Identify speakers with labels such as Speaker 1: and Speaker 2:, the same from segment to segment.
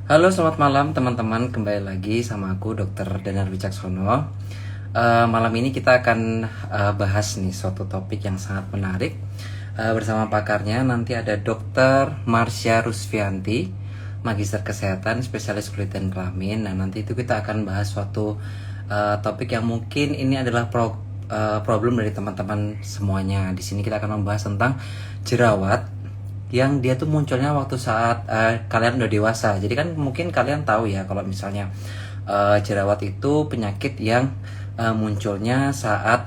Speaker 1: Halo, selamat malam teman-teman. Kembali lagi sama aku Dr. Danar Wicaksono. Malam ini kita akan bahas nih suatu topik yang sangat menarik bersama pakarnya. Nanti ada Dr. Marsha Rusfianti, Magister Kesehatan, Spesialis Kulit dan Kelamin. Nah, nanti itu kita akan bahas suatu topik yang mungkin ini adalah problem dari teman-teman semuanya. Di sini kita akan membahas tentang jerawat yang dia tuh munculnya waktu saat kalian udah dewasa. Jadi kan mungkin kalian tahu ya kalau misalnya jerawat itu penyakit yang munculnya saat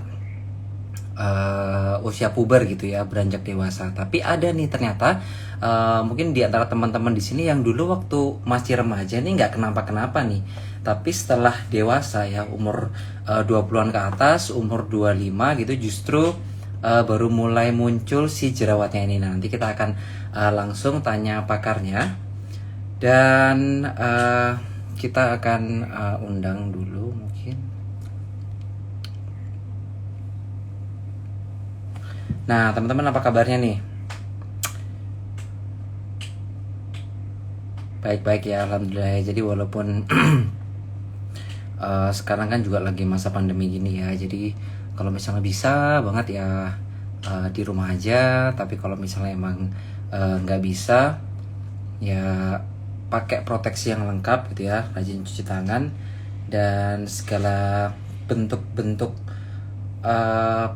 Speaker 1: usia puber gitu ya, beranjak dewasa. Tapi ada nih ternyata mungkin di antara teman-teman di sini yang dulu waktu masih remaja nih nggak kenapa-kenapa nih. Tapi setelah dewasa ya, umur 20-an ke atas, umur 25 gitu, justru baru mulai muncul si jerawatnya ini. Nah, nanti kita akan langsung tanya pakarnya dan kita akan undang dulu mungkin. Nah, teman-teman apa kabarnya nih? Baik-baik ya, alhamdulillah ya. Jadi walaupun sekarang kan juga lagi masa pandemi gini ya, jadi kalau misalnya bisa banget ya di rumah aja. Tapi kalau misalnya emang nggak bisa ya, pakai proteksi yang lengkap gitu ya, rajin cuci tangan dan segala bentuk-bentuk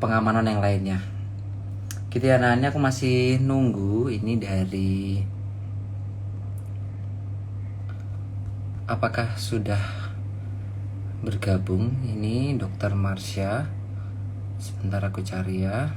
Speaker 1: pengamanan yang lainnya gitu ya. Nah, ini aku masih nunggu ini dari, apakah sudah bergabung ini Dokter Marsha. Sebentar aku cari ya.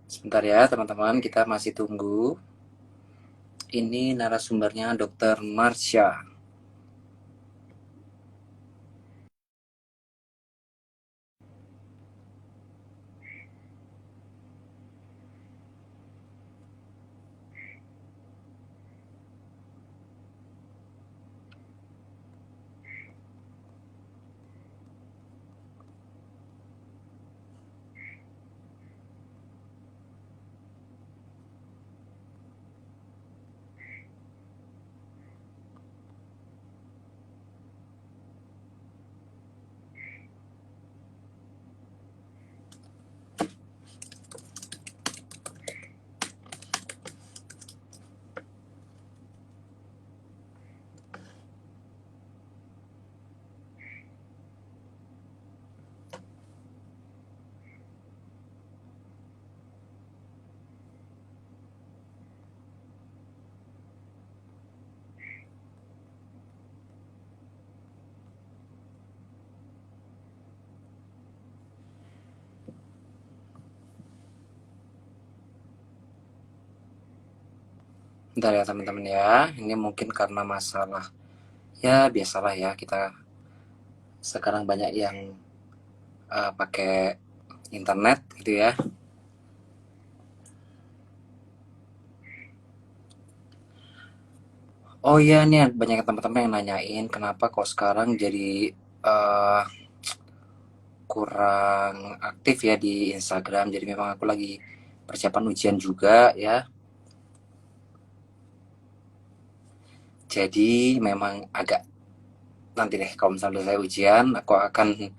Speaker 1: Sebentar ya teman-teman, kita masih tunggu. Ini narasumbernya Dokter Marsha. Bentar ya teman-teman ya, ini mungkin karena masalah, ya biasalah ya, kita sekarang banyak yang pakai internet gitu ya. Oh iya, nih banyak teman-teman yang nanyain kenapa kok sekarang jadi uh, kurang aktif ya di Instagram. Jadi memang aku lagi persiapan ujian juga ya. Jadi memang agak, nanti deh kalau misalnya saya ujian, aku akan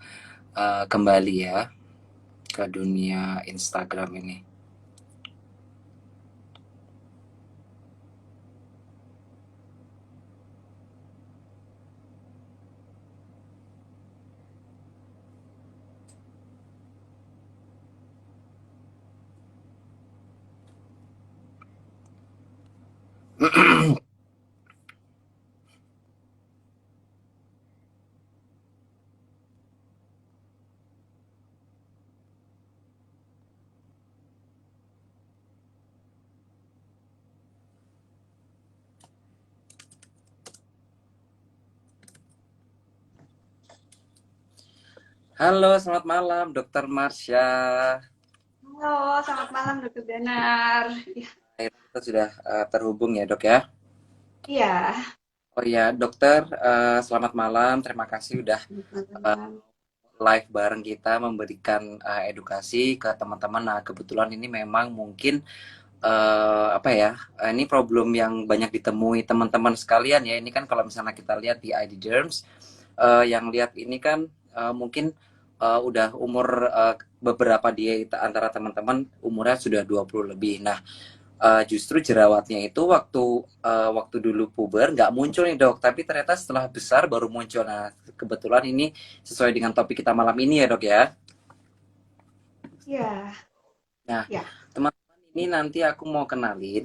Speaker 1: kembali ya ke dunia Instagram ini. Halo, selamat malam, Dokter Marsha.
Speaker 2: Halo, selamat malam Dokter Danar. Ya,
Speaker 1: Akhirnya kita sudah terhubung ya, Dok ya.
Speaker 2: iya,
Speaker 1: Oh iya, Dokter, selamat malam. Terima kasih udah
Speaker 2: selamat
Speaker 1: eh,
Speaker 2: malam.
Speaker 1: live bareng kita memberikan edukasi ke teman-teman. Nah, kebetulan ini memang mungkin apa ya? Ini problem yang banyak ditemui teman-teman sekalian ya. Ini kan kalau misalnya kita lihat di ID Derms, yang lihat ini kan mungkin udah umur beberapa dia antara teman-teman umurnya sudah 20 lebih. Nah, justru jerawatnya itu waktu dulu puber nggak muncul nih dok, tapi ternyata setelah besar baru muncul. Nah, kebetulan ini sesuai dengan topik kita malam ini ya dok ya.
Speaker 2: Ya,
Speaker 1: Nah,
Speaker 2: ya,
Speaker 1: teman-teman, ini nanti aku mau kenalin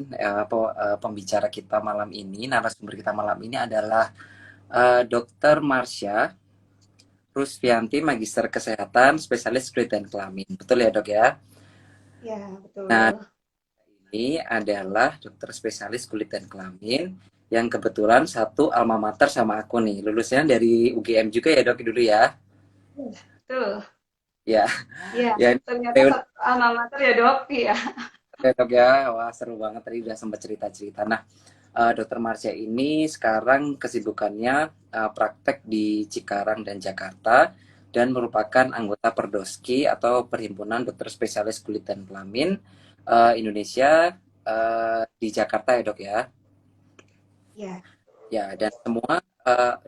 Speaker 1: pembicara kita malam ini, narasumber kita malam ini adalah Dr. Marsha Rusfianti, Magister Kesehatan, Spesialis Kulit dan Kelamin. Betul ya dok ya?
Speaker 2: ya,
Speaker 1: Nah,
Speaker 2: betul.
Speaker 1: ini adalah dokter spesialis kulit dan kelamin yang kebetulan satu alma mater sama aku nih. Lulusnya dari UGM juga ya dok dulu ya.
Speaker 2: Betul.
Speaker 1: Ya,
Speaker 2: Ya,
Speaker 1: ya ini
Speaker 2: ternyata
Speaker 1: reuni
Speaker 2: satu alma mater ya dok. Iya.
Speaker 1: ya, dok ya. Wah seru banget tadi udah sempat cerita-cerita. Nah, dokter Marsha ini sekarang kesibukannya praktek di Cikarang dan Jakarta dan merupakan anggota Perdoski atau Perhimpunan Dokter Spesialis Kulit dan Kelamin Indonesia di Jakarta ya dok ya.
Speaker 2: Ya,
Speaker 1: Ya, dan semua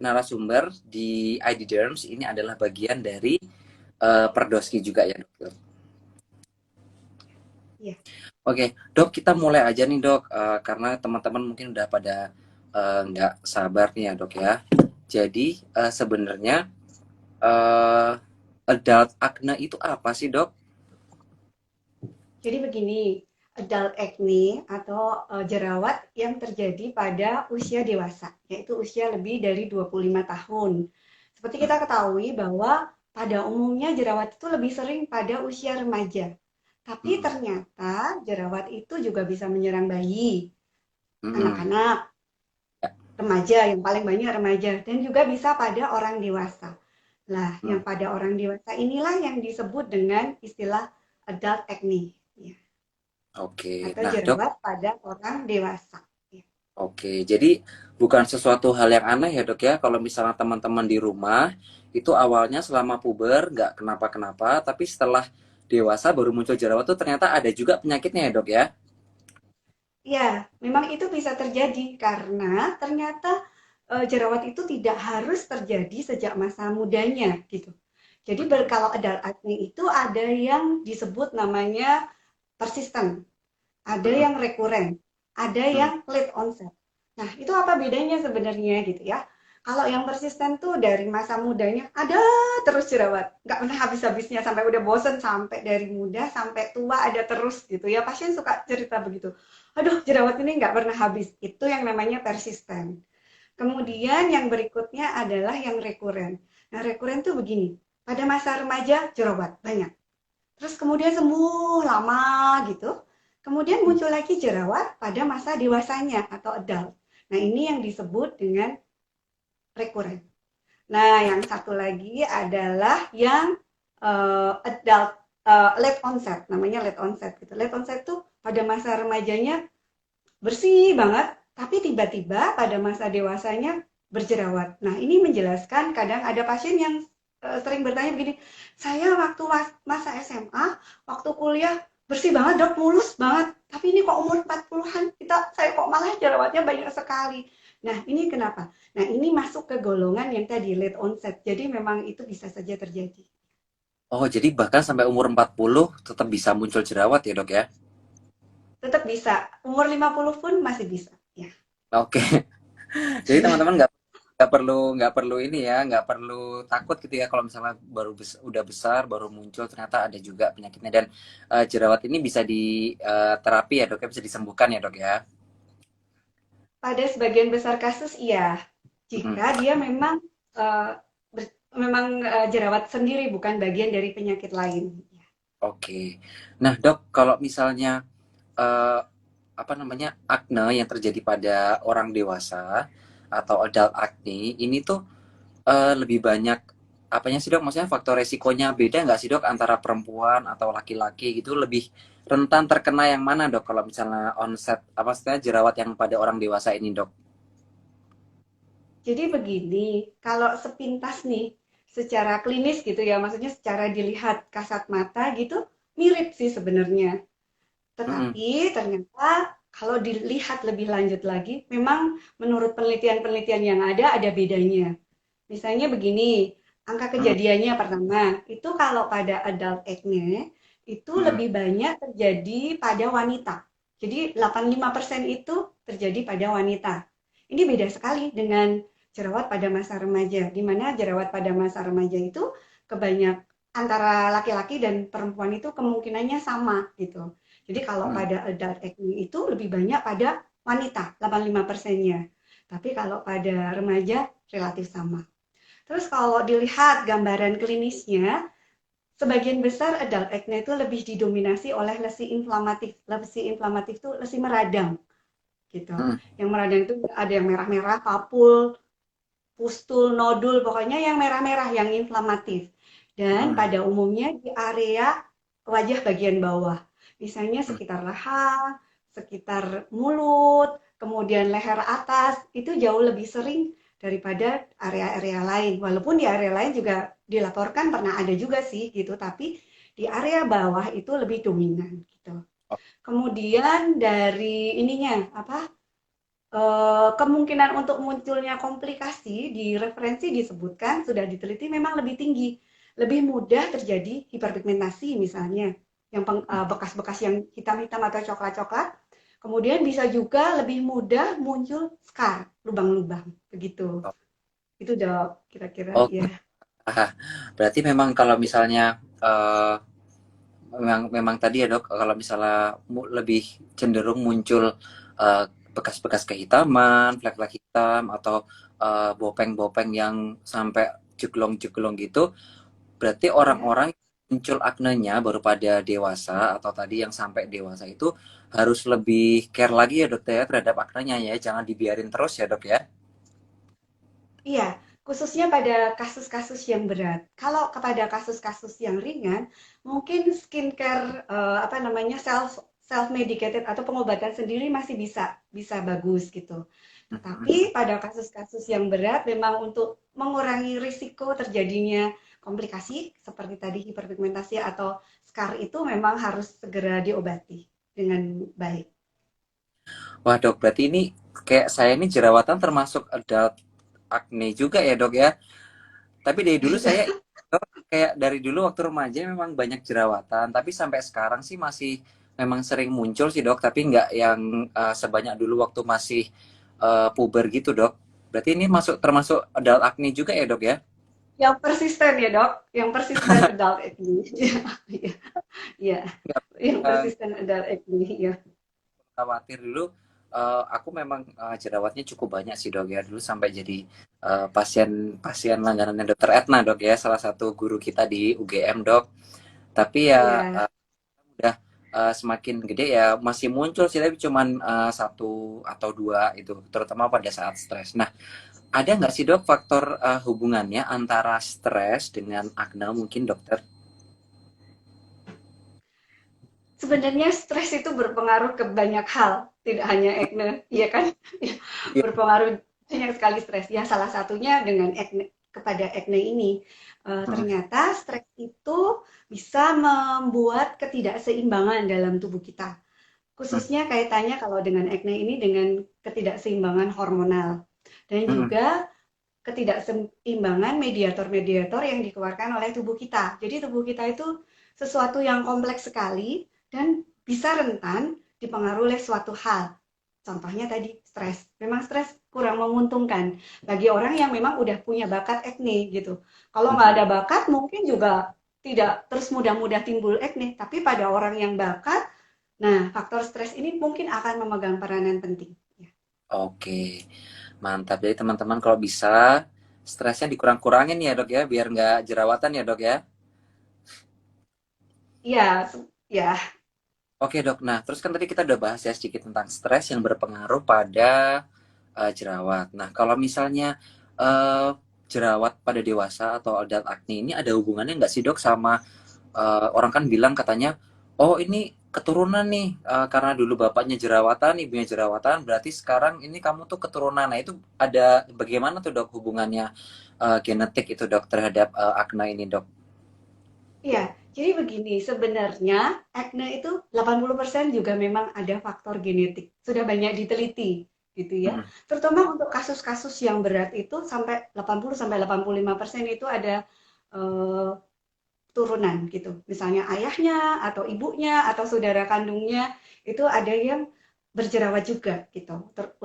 Speaker 1: narasumber di ID Derms ini adalah bagian dari Perdoski juga ya, dokter.
Speaker 2: ya.
Speaker 1: Oke, dok, kita mulai aja nih, dok, karena teman-teman mungkin udah pada nggak sabar nih ya, dok ya. Jadi, sebenarnya uh, adult acne itu apa sih, dok?
Speaker 2: Jadi begini, adult acne atau jerawat yang terjadi pada usia dewasa, yaitu usia lebih dari 25 tahun. Seperti kita ketahui bahwa pada umumnya jerawat itu lebih sering pada usia remaja. Tapi
Speaker 1: Mm-mm.
Speaker 2: ternyata jerawat itu juga bisa menyerang bayi,
Speaker 1: Mm-mm.
Speaker 2: anak-anak,
Speaker 1: Ya.
Speaker 2: remaja, yang paling banyak remaja, dan juga bisa pada orang dewasa. Lah, yang
Speaker 1: Mm.
Speaker 2: pada orang dewasa inilah yang disebut dengan istilah adult acne, ya,
Speaker 1: Oke,
Speaker 2: atau
Speaker 1: nah, dok,
Speaker 2: jerawat pada orang dewasa. Ya.
Speaker 1: oke, jadi bukan sesuatu hal yang aneh ya, dok ya, kalau misalnya teman-teman di rumah itu awalnya selama puber nggak kenapa-kenapa, tapi setelah dewasa baru muncul jerawat tuh ternyata ada juga penyakitnya ya, dok ya.
Speaker 2: Ya, memang itu bisa terjadi karena ternyata jerawat itu tidak harus terjadi sejak masa mudanya gitu. Jadi kalau adult acne itu ada yang disebut namanya persisten, ada
Speaker 1: Mm-mm.
Speaker 2: yang rekuren, ada
Speaker 1: Mm-mm.
Speaker 2: yang late onset. Nah, itu apa bedanya sebenarnya gitu ya? Kalau yang persisten tuh dari masa mudanya ada terus jerawat, nggak pernah habis-habisnya sampai udah bosen sampai dari muda sampai tua ada terus gitu ya. Pasien suka cerita begitu. Aduh, jerawat ini nggak pernah habis. Itu yang namanya persisten. Kemudian yang berikutnya adalah yang rekuren. Nah, rekuren tuh begini. Pada masa remaja jerawat banyak. Terus kemudian sembuh lama gitu. Kemudian muncul lagi jerawat pada masa dewasanya atau adult. Nah, ini yang disebut dengan rekuren. Nah, yang satu lagi adalah yang adult late onset, namanya late onset gitu. Late onset tuh pada masa remajanya bersih banget, tapi tiba-tiba pada masa dewasanya berjerawat. Nah, ini menjelaskan kadang ada pasien yang sering bertanya begini, saya waktu masa SMA, waktu kuliah bersih banget dok, mulus banget. Tapi ini kok umur 40-an, saya kok malah jerawatnya banyak sekali. Nah, ini kenapa? Nah, ini masuk ke golongan yang tadi late onset. Jadi memang itu bisa saja terjadi.
Speaker 1: Oh, jadi bahkan sampai umur 40 tetap bisa muncul jerawat ya, dok ya?
Speaker 2: Tetap bisa. Umur 50 pun masih bisa. Ya.
Speaker 1: Oke. Jadi teman-teman nggak perlu ini ya, nggak perlu takut gitu ya kalau misalnya udah besar baru muncul ternyata ada juga penyakitnya, dan jerawat ini bisa diterapi ya dok ya, bisa disembuhkan ya dok ya.
Speaker 2: Pada sebagian besar kasus iya,
Speaker 1: Mm-mm.
Speaker 2: jika dia memang eh, jerawat sendiri bukan bagian dari penyakit lain.
Speaker 1: Oke. Nah dok, kalau misalnya eh, apa namanya akne yang terjadi pada orang dewasa atau adult acne ini tuh lebih banyak apanya sih dok? Maksudnya faktor resikonya beda nggak sih dok antara perempuan atau laki-laki gitu, lebih rentan terkena yang mana dok kalau misalnya onset apa istilahnya jerawat yang pada orang dewasa ini dok?
Speaker 2: Jadi begini, kalau sepintas nih, secara klinis gitu ya, maksudnya secara dilihat kasat mata gitu, mirip sih sebenarnya.
Speaker 1: Mm-mm.
Speaker 2: Tetapi ternyata kalau dilihat lebih lanjut lagi, memang menurut penelitian-penelitian yang ada bedanya. Misalnya begini, angka
Speaker 1: Mm-mm.
Speaker 2: kejadiannya pertama, itu kalau pada adult acne, itu
Speaker 1: Mm-mm.
Speaker 2: lebih banyak terjadi pada wanita. Jadi 85% itu terjadi pada wanita. Ini beda sekali dengan jerawat pada masa remaja, di mana jerawat pada masa remaja itu kebanyak antara laki-laki dan perempuan itu kemungkinannya sama gitu. Jadi kalau
Speaker 1: Mm-mm.
Speaker 2: pada adult acne itu lebih banyak pada wanita, 85%-nya. Tapi kalau pada remaja relatif sama. Terus kalau dilihat gambaran klinisnya, sebagian besar adult acne itu lebih didominasi oleh lesi inflamatif. Lesi inflamatif itu lesi meradang gitu.
Speaker 1: Mm-mm.
Speaker 2: Yang meradang itu ada yang merah-merah, papul, pustul, nodul, pokoknya yang merah-merah, yang inflamatif. Dan
Speaker 1: Mm-mm.
Speaker 2: pada umumnya di area wajah bagian bawah. Misalnya sekitar leher, sekitar mulut, kemudian leher atas, itu jauh lebih sering daripada area-area lain. Walaupun di area lain juga dilaporkan pernah ada juga sih gitu, tapi di area bawah itu lebih dominan gitu.
Speaker 1: Oh,
Speaker 2: Kemudian dari ininya apa kemungkinan untuk munculnya komplikasi di referensi disebutkan sudah diteliti memang lebih tinggi, lebih mudah terjadi hiperpigmentasi misalnya, yang bekas-bekas yang hitam-hitam atau coklat-coklat, kemudian bisa juga lebih mudah muncul scar, lubang-lubang, begitu. Itu dok, kira-kira
Speaker 1: oh,
Speaker 2: ya.
Speaker 1: berarti memang kalau misalnya memang tadi ya dok, kalau misalnya lebih cenderung muncul eh, bekas-bekas kehitaman, flek-flek hitam atau bopeng-bopeng yang sampai jeglong-jeglong gitu, berarti
Speaker 2: Ya.
Speaker 1: orang-orang muncul aknenya baru pada dewasa atau tadi yang sampai dewasa itu harus lebih care lagi ya dok ya terhadap aknenya ya, jangan dibiarin terus ya dok ya.
Speaker 2: Iya, khususnya pada kasus-kasus yang berat. Kalau kepada kasus-kasus yang ringan, mungkin skincare apa namanya self medicated atau pengobatan sendiri masih bisa bisa bagus gitu. Tetapi pada kasus-kasus yang berat memang untuk mengurangi risiko terjadinya komplikasi seperti tadi hiperpigmentasi atau scar itu memang harus segera diobati dengan baik.
Speaker 1: Wah dok, berarti ini kayak saya ini jerawatan termasuk adult acne juga ya dok ya. Tapi dari dulu saya kayak dari dulu waktu remaja memang banyak jerawatan, tapi sampai sekarang sih masih memang sering muncul sih dok, tapi nggak yang sebanyak dulu waktu masih puber gitu dok. Berarti ini termasuk adult acne juga ya dok ya?
Speaker 2: Yang persisten ya dok, yang persisten adult acne. Iya, iya,
Speaker 1: Nggak
Speaker 2: yang
Speaker 1: eh,
Speaker 2: persisten adult acne ya.
Speaker 1: khawatir dulu. Aku memang jerawatnya cukup banyak sih dok ya dulu sampai jadi pasien pasien langganannya dokter Etna dok ya, salah satu guru kita di UGM dok. Tapi ya
Speaker 2: Iya.
Speaker 1: udah semakin gede ya masih muncul sih tapi cuman satu atau dua itu terutama pada saat stres. Nah, ada nggak sih dok faktor hubungannya antara stres dengan akne mungkin dokter?
Speaker 2: Sebenarnya stres itu berpengaruh ke banyak hal, tidak hanya acne, iya kan?
Speaker 1: Iya.
Speaker 2: Berpengaruh banyak sekali stres. Ya, salah satunya dengan acne, kepada acne ini.
Speaker 1: Mm,
Speaker 2: Ternyata stres itu bisa membuat ketidakseimbangan dalam tubuh kita.
Speaker 1: mm,
Speaker 2: Khususnya kaitannya kalau dengan acne ini dengan ketidakseimbangan hormonal. Dan
Speaker 1: mm.
Speaker 2: juga ketidakseimbangan mediator-mediator yang dikeluarkan oleh tubuh kita. Jadi tubuh kita itu sesuatu yang kompleks sekali dan bisa rentan dipengaruhi oleh suatu hal. Contohnya tadi stres. Memang stres kurang menguntungkan bagi orang yang memang udah punya bakat acne gitu. Kalau nggak ada bakat mungkin juga tidak terus mudah-mudah timbul acne. Tapi pada orang yang bakat, nah faktor stres ini mungkin akan memegang peranan penting. Ya.
Speaker 1: Oke, mantap. Jadi teman-teman kalau bisa stresnya dikurang-kurangin ya dok ya biar nggak jerawatan ya dok ya.
Speaker 2: Iya, ya.
Speaker 1: Oke dok, nah terus kan tadi kita udah bahas ya sedikit tentang stres yang berpengaruh pada jerawat. Nah kalau misalnya jerawat pada dewasa atau adult acne ini ada hubungannya nggak sih dok sama orang kan bilang katanya, oh ini keturunan nih, karena dulu bapaknya jerawatan, ibunya jerawatan, berarti sekarang ini kamu tuh keturunan. Nah itu ada bagaimana tuh dok hubungannya genetik itu dok terhadap akne ini dok?
Speaker 2: Iya, jadi begini, sebenarnya acne itu 80% juga memang ada faktor genetik. Sudah banyak diteliti gitu ya.
Speaker 1: Mm-mm.
Speaker 2: Terutama untuk kasus-kasus yang berat itu sampai 80 sampai 85% itu ada eh, turunan gitu. Misalnya ayahnya atau ibunya atau saudara kandungnya itu ada yang berjerawat juga gitu.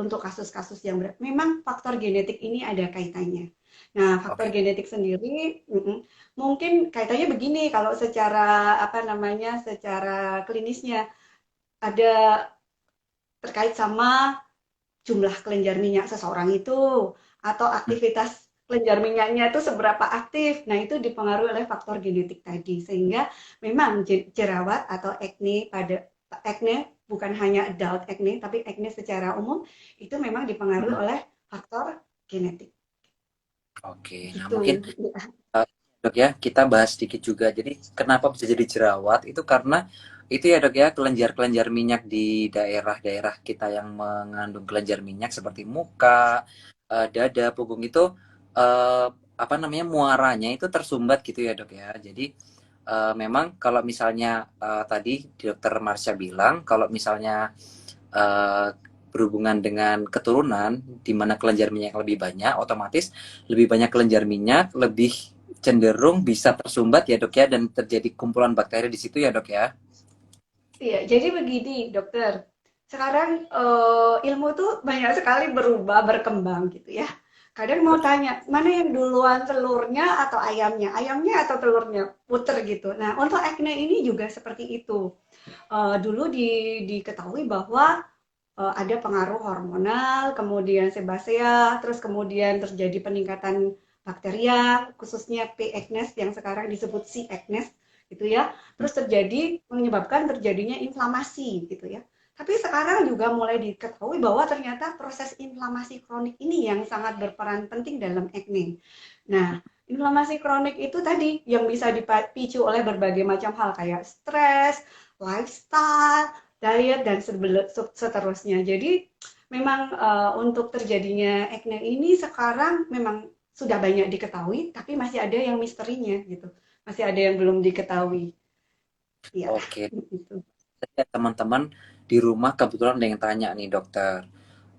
Speaker 2: Untuk kasus-kasus yang berat. Memang faktor genetik ini ada kaitannya. Nah, faktor
Speaker 1: Oke.
Speaker 2: genetik sendiri mungkin kaitannya begini kalau secara apa namanya, secara klinisnya ada terkait sama jumlah kelenjar minyak seseorang itu atau
Speaker 1: Hmm.
Speaker 2: aktivitas kelenjar minyaknya itu seberapa aktif. Nah, itu dipengaruhi oleh faktor genetik tadi. Sehingga memang jerawat atau acne pada acne bukan hanya adult acne tapi acne secara umum itu memang dipengaruhi
Speaker 1: Mm-mm.
Speaker 2: oleh faktor genetik.
Speaker 1: Oke, nah
Speaker 2: Gitu.
Speaker 1: mungkin
Speaker 2: Ya.
Speaker 1: dok ya kita bahas sedikit juga. Jadi kenapa bisa jadi jerawat itu karena itu ya dok ya kelenjar-kelenjar minyak di daerah-daerah kita yang mengandung kelenjar minyak seperti muka, dada, punggung itu eh, apa namanya muaranya itu tersumbat gitu ya dok ya. Jadi memang kalau misalnya tadi dokter Marsha bilang kalau misalnya eh, berhubungan dengan keturunan di mana kelenjar minyak lebih banyak, otomatis lebih banyak kelenjar minyak, lebih cenderung bisa tersumbat ya dok ya dan terjadi kumpulan bakteri di situ ya dok ya.
Speaker 2: Iya, jadi begini, dokter. Sekarang ilmu tuh banyak sekali berubah, berkembang gitu ya. Kadang mau
Speaker 1: Betul.
Speaker 2: tanya, mana yang duluan telurnya atau ayamnya? Ayamnya atau telurnya? Puter gitu. Nah, untuk acne ini juga seperti itu. Dulu diketahui bahwa ada pengaruh hormonal, kemudian sebasea, terus kemudian terjadi peningkatan bakteria, khususnya P. acnes yang sekarang disebut C. acnes, gitu ya. Terus terjadi menyebabkan terjadinya inflamasi, gitu ya. Tapi sekarang juga mulai diketahui bahwa ternyata proses inflamasi kronik ini yang sangat berperan penting dalam acne. Nah, inflamasi kronik itu tadi yang bisa dipicu oleh berbagai macam hal kayak stres, lifestyle, diet dan seterusnya. Jadi memang untuk terjadinya acne ini sekarang memang sudah banyak diketahui, tapi masih ada yang misterinya gitu. Masih ada yang belum diketahui. Ya,
Speaker 1: Oke.
Speaker 2: gitu.
Speaker 1: Saya teman-teman di rumah kebetulan ada yang tanya nih dokter.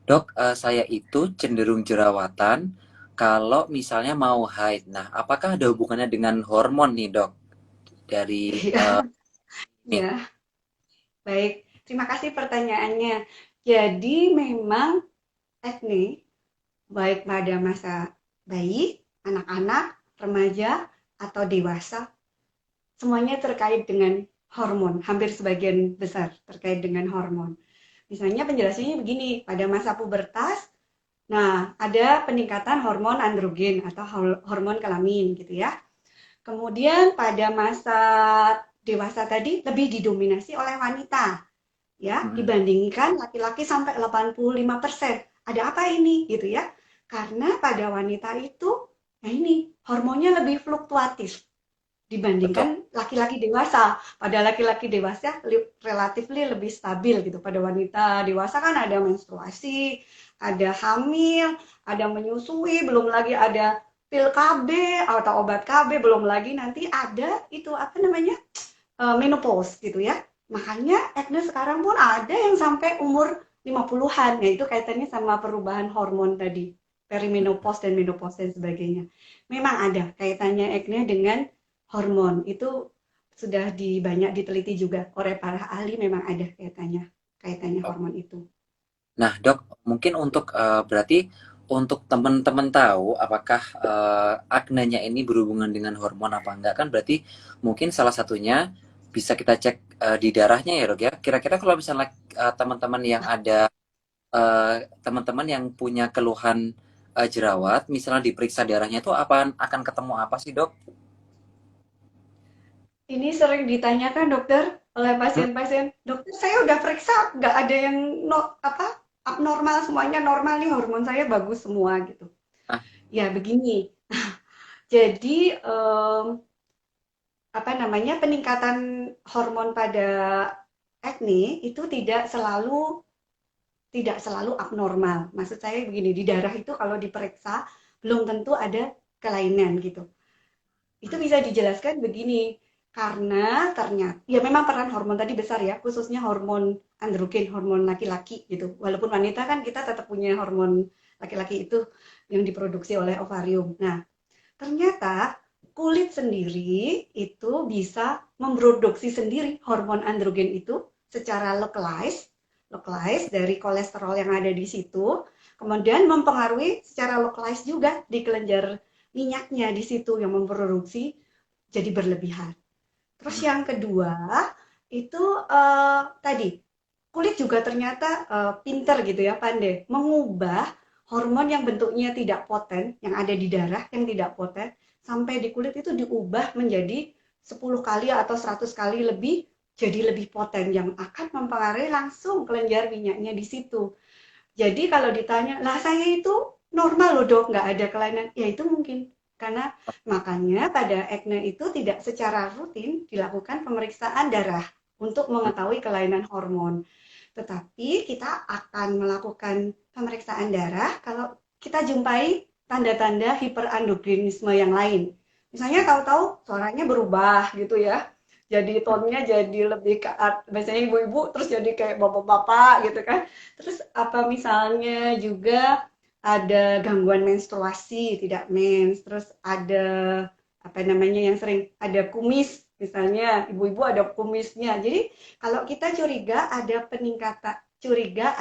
Speaker 1: Dok, saya itu cenderung jerawatan kalau misalnya mau haid. Nah, apakah ada hubungannya dengan hormon nih dok? Dari
Speaker 2: Iya,
Speaker 1: nih.
Speaker 2: ya. Baik. Terima kasih pertanyaannya. Jadi memang acne baik pada masa bayi, anak-anak, remaja, atau dewasa semuanya terkait dengan hormon, hampir sebagian besar terkait dengan hormon. Misalnya penjelasannya begini, pada masa pubertas, nah ada peningkatan hormon androgen atau hormon kelamin gitu ya. Kemudian pada masa dewasa tadi lebih didominasi oleh wanita ya
Speaker 1: Mm-mm.
Speaker 2: dibandingkan laki-laki sampai 85%. Ada apa ini gitu ya? Karena pada wanita itu nah ini hormonnya lebih fluktuatif
Speaker 1: Betul.
Speaker 2: dibandingkan laki-laki dewasa. Pada laki-laki dewasa relatif lebih stabil gitu. Pada wanita dewasa kan ada menstruasi, ada hamil, ada menyusui, belum lagi ada pil KB atau obat KB, belum lagi nanti ada itu apa namanya menopause gitu ya. Makanya acne sekarang pun ada yang sampai umur 50-an. Ya itu kaitannya sama perubahan hormon tadi, perimenopause dan menopause dan sebagainya. Memang ada kaitannya acne dengan hormon. Itu sudah banyak diteliti juga oleh para ahli memang ada kaitannya hormon itu.
Speaker 1: Nah, Dok, mungkin untuk berarti untuk teman-teman tahu apakah aknenya ini berhubungan dengan hormon apa enggak kan berarti mungkin salah satunya bisa kita cek di darahnya ya, Dok ya. Kira-kira kalau misalnya teman-teman yang ada teman-teman yang punya keluhan jerawat, misalnya diperiksa darahnya itu apa akan ketemu apa sih, Dok?
Speaker 2: Ini sering ditanyakan dokter oleh
Speaker 1: Hmm?
Speaker 2: pasien-pasien, dokter saya udah periksa nggak ada yang abnormal semuanya normal nih hormon saya bagus semua gitu.
Speaker 1: Ah,
Speaker 2: Ya begini. Jadi apa namanya, peningkatan hormon pada acne itu tidak selalu abnormal. Maksud saya begini, di darah itu kalau diperiksa belum tentu ada kelainan gitu. Itu bisa dijelaskan begini, karena ternyata ya memang peran hormon tadi besar ya, khususnya hormon androgen, hormon laki-laki gitu. Walaupun wanita kan kita tetap punya hormon laki-laki itu yang diproduksi oleh ovarium. Nah, ternyata kulit sendiri itu bisa memproduksi sendiri hormon androgen itu secara localized dari kolesterol yang ada di situ, kemudian mempengaruhi secara localized juga di kelenjar minyaknya di situ yang memproduksi jadi berlebihan. Terus yang kedua itu tadi kulit juga ternyata pinter gitu ya, pandai mengubah hormon yang bentuknya tidak poten, yang ada di darah yang tidak poten, sampai di kulit itu diubah menjadi 10 kali atau 100 kali lebih jadi lebih poten yang akan mempengaruhi langsung kelenjar minyaknya di situ. Jadi kalau ditanya, lah saya itu normal loh dok, nggak ada kelainan. Ya itu mungkin. Karena makanya pada acne itu tidak secara rutin dilakukan pemeriksaan darah untuk mengetahui kelainan hormon. Tetapi kita akan melakukan pemeriksaan darah kalau kita jumpai tanda-tanda hiperandrogenisme yang lain. Misalnya tahu-tahu suaranya berubah gitu ya. Jadi tonnya jadi lebih ke biasanya ibu-ibu terus jadi kayak bapak-bapak gitu kan. Terus apa misalnya juga ada gangguan menstruasi, tidak mens, terus ada apa namanya yang sering ada kumis, misalnya ibu-ibu ada kumisnya. Jadi kalau kita curiga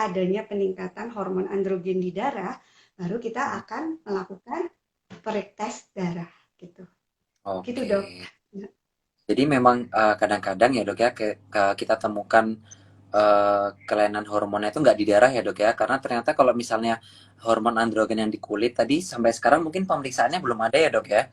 Speaker 2: adanya peningkatan hormon androgen di darah, baru kita akan melakukan pretest darah gitu. Gitu,
Speaker 1: Oke.
Speaker 2: Dok.
Speaker 1: Jadi memang kadang-kadang ya dok ya kita temukan kelainan hormonnya itu nggak di darah ya dok ya, karena ternyata kalau misalnya hormon androgen yang di kulit tadi sampai sekarang mungkin pemeriksaannya belum ada ya dok ya.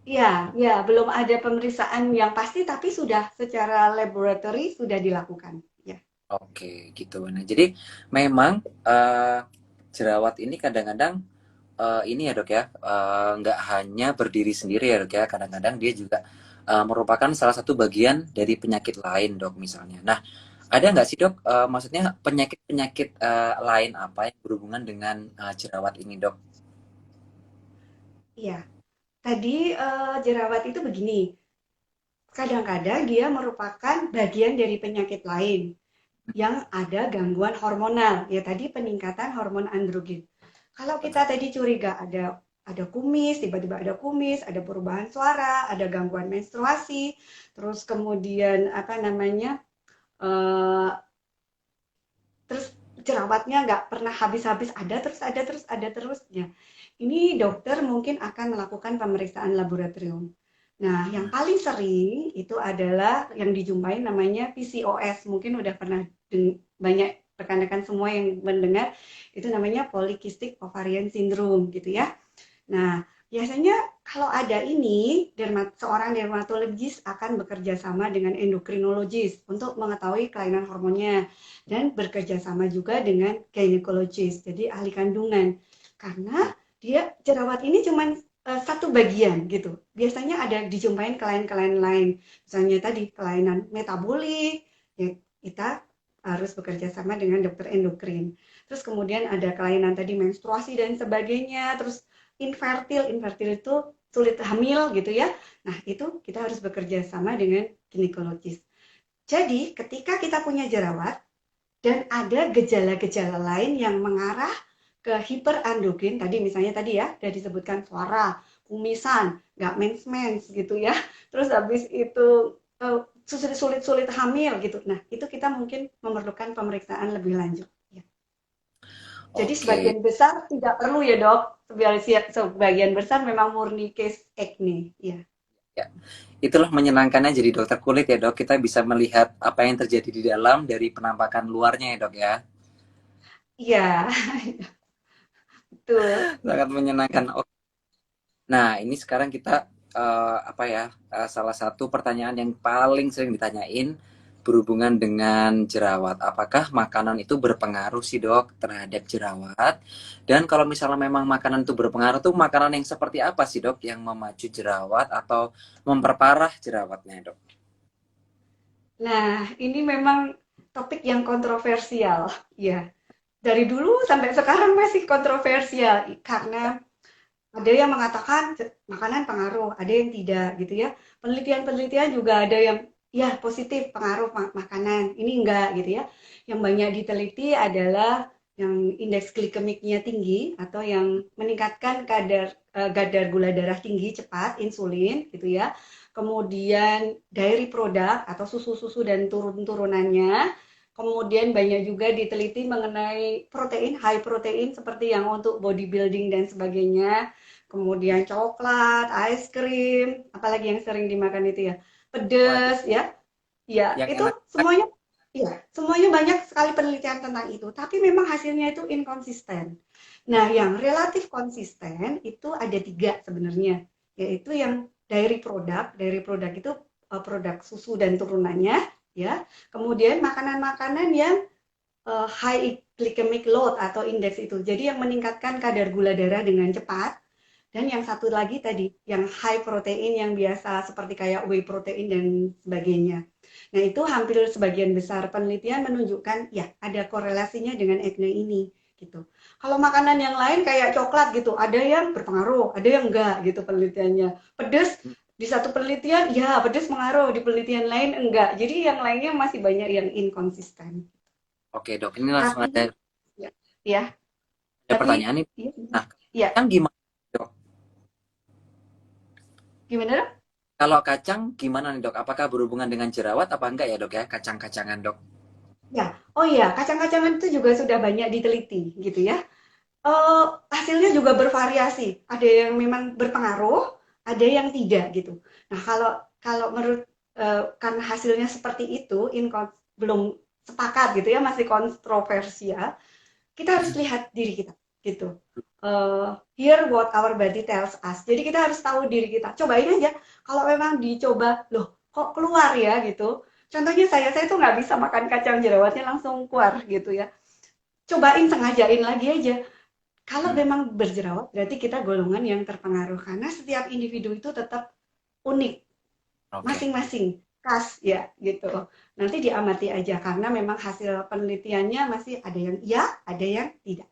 Speaker 2: Iya, ya, belum ada pemeriksaan yang pasti, tapi sudah secara laboratory sudah dilakukan. Ya.
Speaker 1: Oke gitu. Nah jadi memang jerawat ini kadang-kadang ini ya dok ya, nggak hanya berdiri sendiri ya dok ya, kadang-kadang dia juga merupakan salah satu bagian dari penyakit lain dok misalnya. Nah ada nggak sih dok, maksudnya penyakit-penyakit lain apa yang berhubungan dengan jerawat ini dok?
Speaker 2: Iya, tadi jerawat itu begini, kadang-kadang dia merupakan bagian dari penyakit lain yang ada gangguan hormonal. Ya tadi peningkatan hormon androgen. Kalau kita
Speaker 1: Benar.
Speaker 2: tadi curiga ada kumis, tiba-tiba ada kumis, ada perubahan suara, ada gangguan menstruasi, terus kemudian apa namanya, eh, terus jerawatnya nggak pernah habis-habis, ada terus. Ini dokter mungkin akan melakukan pemeriksaan laboratorium. Nah, yang paling sering itu adalah yang dijumpai namanya PCOS. Mungkin udah pernah banyak rekan-rekan semua yang mendengar, itu namanya Polycystic Ovarian Syndrome gitu ya. Nah, biasanya kalau ada ini, seorang dermatologis akan bekerja sama dengan endokrinologis untuk mengetahui kelainan hormonnya dan bekerja sama juga dengan gynecologist, jadi ahli kandungan. Karena dia jerawat ini cuma satu bagian gitu. Biasanya ada dijumpain kelainan-kelainan lain. Misalnya tadi kelainan metabolik, ya kita harus bekerja sama dengan dokter endokrin. Terus kemudian ada kelainan tadi menstruasi dan sebagainya, terus infertil itu sulit hamil gitu ya. Nah, itu kita harus bekerja sama dengan ginekologis. Jadi, ketika kita punya jerawat dan ada gejala-gejala lain yang mengarah ke hiperandrogen, tadi misalnya tadi ya, sudah disebutkan suara, kumisan, nggak mens-mens gitu ya. Terus habis itu sulit-sulit hamil gitu. Nah, itu kita mungkin memerlukan pemeriksaan lebih lanjut. Ya. Jadi
Speaker 1: Oke.
Speaker 2: sebagian besar tidak perlu ya dok. Sebagian besar memang murni case acne. Ya.
Speaker 1: Ya, itulah menyenangkannya jadi dokter kulit ya dok. Kita bisa melihat apa yang terjadi di dalam dari penampakan luarnya ya dok ya.
Speaker 2: Iya, betul.
Speaker 1: Sangat menyenangkan. Nah, ini sekarang kita apa ya? Salah satu pertanyaan yang paling sering ditanyain berhubungan dengan jerawat. Apakah makanan itu berpengaruh sih dok terhadap jerawat? Dan kalau misalnya memang makanan itu berpengaruh tuh makanan yang seperti apa sih dok yang memacu jerawat atau memperparah jerawatnya dok?
Speaker 2: Nah, ini memang topik yang kontroversial, ya. Dari dulu sampai sekarang masih kontroversial karena ada yang mengatakan makanan pengaruh, ada yang tidak gitu ya. Penelitian-penelitian juga ada yang ya positif pengaruh makanan, ini enggak gitu ya. Yang banyak diteliti adalah yang indeks glikemiknya tinggi atau yang meningkatkan kadar gula darah tinggi cepat, insulin gitu ya. Kemudian dairy product atau susu-susu dan turun-turunannya. Kemudian banyak juga diteliti mengenai protein, high protein seperti yang untuk bodybuilding dan sebagainya. Kemudian coklat, es krim, apalagi yang sering dimakan itu ya,
Speaker 1: Waduh,
Speaker 2: pedas ya. Ya,
Speaker 1: yang
Speaker 2: itu
Speaker 1: enak.
Speaker 2: semuanya ya, semuanya banyak sekali penelitian tentang itu, tapi memang hasilnya itu inkonsisten. Nah, yang relatif konsisten itu ada tiga sebenarnya, yaitu yang dairy product itu produk susu dan turunannya, ya. Kemudian makanan-makanan yang high glycemic load atau indeks itu, jadi yang meningkatkan kadar gula darah dengan cepat. Dan yang satu lagi tadi, yang high protein yang biasa seperti kayak whey protein dan sebagainya. Nah, itu hampir sebagian besar penelitian menunjukkan ya ada korelasinya dengan acne ini gitu. Kalau makanan yang lain kayak coklat gitu, ada yang berpengaruh, ada yang enggak gitu penelitiannya. Pedas di satu penelitian ya pedas mengaruh, di penelitian lain enggak. Jadi yang lainnya masih banyak yang inkonsisten.
Speaker 1: Oke dok, ini langsung
Speaker 2: Tapi ya, ya
Speaker 1: ada
Speaker 2: tapi
Speaker 1: pertanyaan nih.
Speaker 2: ya,
Speaker 1: Nah,
Speaker 2: ya
Speaker 1: kacang gimana dok?
Speaker 2: gimana?
Speaker 1: Kalau kacang gimana nih dok? Apakah berhubungan dengan jerawat apa enggak ya dok ya? Kacang-kacangan dok.
Speaker 2: Ya, oh iya, kacang-kacangan itu juga sudah banyak diteliti, gitu ya. Hasilnya juga bervariasi. Ada yang memang berpengaruh, ada yang tidak, gitu. Nah, kalau kalau menurut karena hasilnya seperti itu, belum sepakat, gitu ya, masih kontroversial. Kita harus lihat diri kita, gitu. Hear what our body tells us. Jadi kita harus tahu diri kita. Cobain aja. Kalau memang dicoba, loh, kok keluar ya, gitu. Contohnya saya tuh nggak bisa makan kacang jerawatnya langsung keluar gitu ya. Cobain sengajain lagi aja. Kalau
Speaker 1: Hmm,
Speaker 2: memang berjerawat, berarti kita golongan yang terpengaruh karena setiap individu itu tetap unik,
Speaker 1: oke.
Speaker 2: masing-masing, khas ya gitu. Nanti diamati aja karena memang hasil penelitiannya masih ada yang iya, ada yang tidak.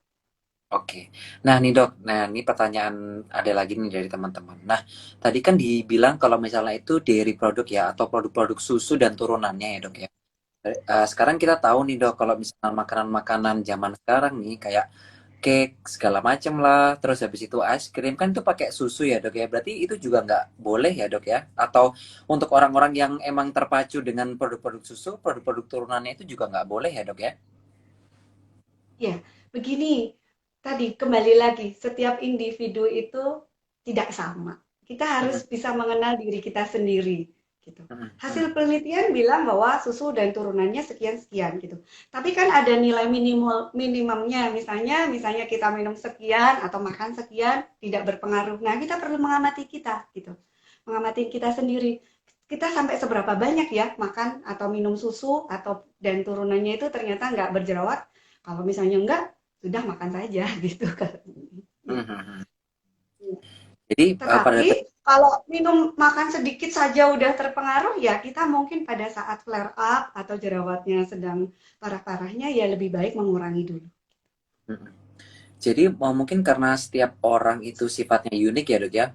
Speaker 1: Oke. Nah nih dok, nah ini pertanyaan ada lagi nih dari teman-teman. Nah, tadi kan dibilang kalau misalnya itu dairy produk ya, atau produk-produk susu dan turunannya ya dok ya. Sekarang kita tahu nih dok, kalau misalnya makanan-makanan zaman sekarang nih, kayak cake segala macem lah, terus habis itu es krim, kan itu pakai susu ya dok ya. Berarti itu juga nggak boleh ya dok ya? Atau untuk orang-orang yang emang terpacu dengan produk-produk susu, produk-produk turunannya itu juga nggak boleh ya dok ya?
Speaker 2: Ya, begini, tadi kembali lagi, setiap individu itu tidak sama. Kita
Speaker 1: Mhm,
Speaker 2: harus bisa mengenal diri kita sendiri, gitu.
Speaker 1: mhm, mhm.
Speaker 2: Hasil penelitian bilang bahwa susu dan turunannya sekian-sekian gitu. Tapi kan ada nilai minimal minimumnya, misalnya kita minum sekian atau makan sekian tidak berpengaruh. Nah, kita perlu mengamati kita gitu. Mengamati kita sendiri. Kita sampai seberapa banyak ya makan atau minum susu atau dan turunannya itu ternyata nggak berjerawat, kalau misalnya enggak, sudah makan saja gitu kan.
Speaker 1: Mhm, mhm. Jadi pada
Speaker 2: Tetapi kalau minum makan sedikit saja udah terpengaruh ya kita mungkin pada saat flare up atau jerawatnya sedang parah-parahnya ya lebih baik mengurangi dulu.
Speaker 1: mhm. Jadi mungkin karena setiap orang itu sifatnya unik ya dok ya.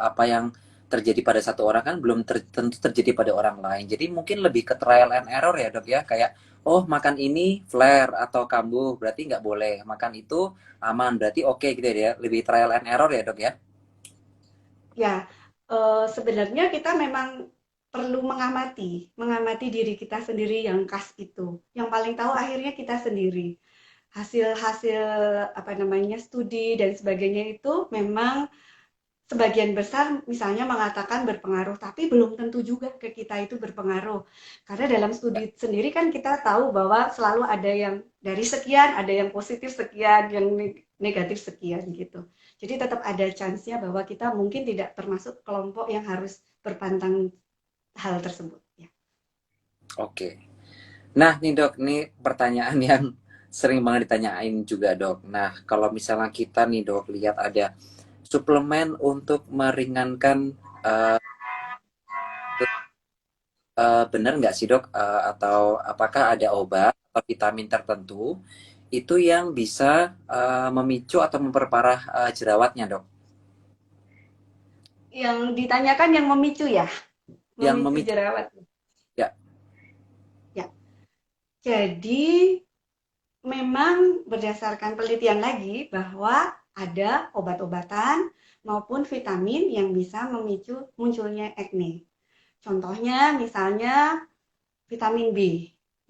Speaker 1: Apa yang terjadi pada satu orang kan belum tentu terjadi pada orang lain. Jadi mungkin lebih ke trial and error ya dok ya. Kayak oh makan ini flare atau kambuh berarti nggak boleh. Makan itu aman berarti oke gitu ya. Lebih trial and error ya dok ya.
Speaker 2: Ya, sebenarnya kita memang perlu mengamati diri kita sendiri yang khas itu. Yang paling tahu akhirnya kita sendiri. Hasil-hasil apa namanya studi dan sebagainya itu memang sebagian besar misalnya mengatakan berpengaruh, tapi belum tentu juga ke kita itu berpengaruh. Karena dalam studi sendiri kan kita tahu bahwa selalu ada yang dari sekian, ada yang positif sekian, yang negatif sekian gitu. Jadi tetap ada chance-nya bahwa kita mungkin tidak termasuk kelompok yang harus berpantang hal tersebut. Ya.
Speaker 1: Oke. Nah nih dok, ini pertanyaan yang sering banget ditanyain juga dok. Nah kalau misalnya kita nih dok lihat ada suplemen untuk meringankan eh, benar nggak sih dok? Atau apakah ada obat atau vitamin tertentu itu yang bisa memicu atau memperparah jerawatnya dok?
Speaker 2: Yang ditanyakan yang memicu ya,
Speaker 1: Yang
Speaker 2: memicu
Speaker 1: memicu
Speaker 2: jerawat.
Speaker 1: ya.
Speaker 2: Ya, jadi memang berdasarkan penelitian lagi bahwa ada obat-obatan maupun vitamin yang bisa memicu munculnya akne. Contohnya misalnya vitamin B.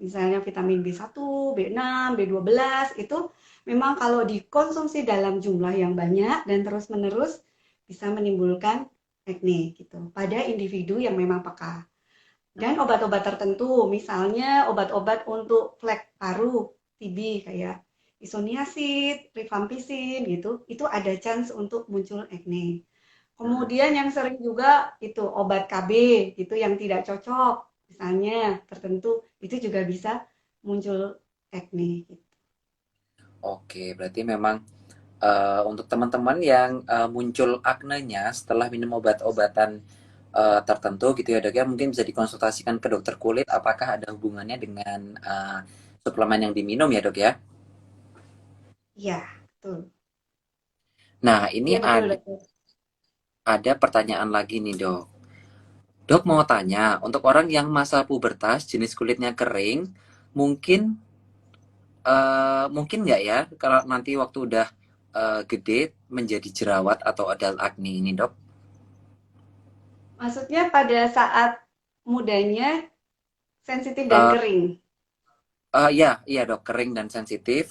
Speaker 2: Misalnya vitamin B1, B6, B12 itu memang kalau dikonsumsi dalam jumlah yang banyak dan terus-menerus bisa menimbulkan acne gitu pada individu yang memang peka. Dan obat-obat tertentu, misalnya obat-obat untuk flek paru, TB kayak isoniazid, rifampicin gitu, itu ada chance untuk muncul acne. Kemudian yang sering juga itu obat KB gitu yang tidak cocok, misalnya tertentu itu juga bisa muncul acne.
Speaker 1: Oke, berarti memang untuk teman-teman yang muncul aknenya setelah minum obat-obatan tertentu gitu ya dok ya, mungkin bisa dikonsultasikan ke dokter kulit apakah ada hubungannya dengan suplemen yang diminum ya dok ya.
Speaker 2: Iya, betul.
Speaker 1: Nah ini
Speaker 2: Iya betul,
Speaker 1: ada
Speaker 2: betul.
Speaker 1: pertanyaan lagi nih dok. Dok mau tanya, untuk orang yang masa pubertas jenis kulitnya kering, mungkin mungkin nggak ya kalau nanti waktu udah gede menjadi jerawat atau adal acne ini dok?
Speaker 2: Maksudnya pada saat mudanya sensitif dan
Speaker 1: Eh,
Speaker 2: kering.
Speaker 1: iya, iya dok, kering dan sensitif.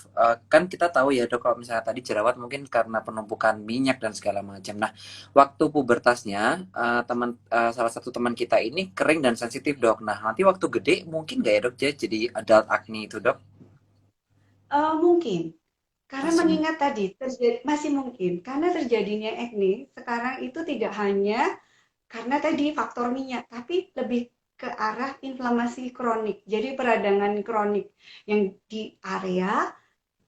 Speaker 1: Kan kita tahu ya dok, kalau misalnya tadi jerawat mungkin karena penumpukan minyak dan segala macam. Nah, waktu pubertasnya, salah satu teman kita ini kering dan sensitif dok. Nah, nanti waktu gede mungkin nggak ya dok dia jadi adult acne itu dok?
Speaker 2: Mungkin. Karena
Speaker 1: Masih mungkin.
Speaker 2: mengingat tadi, masih mungkin. Karena terjadinya acne sekarang itu tidak hanya karena tadi faktor minyak, tapi lebih ke arah inflamasi kronik. Jadi peradangan kronik yang di area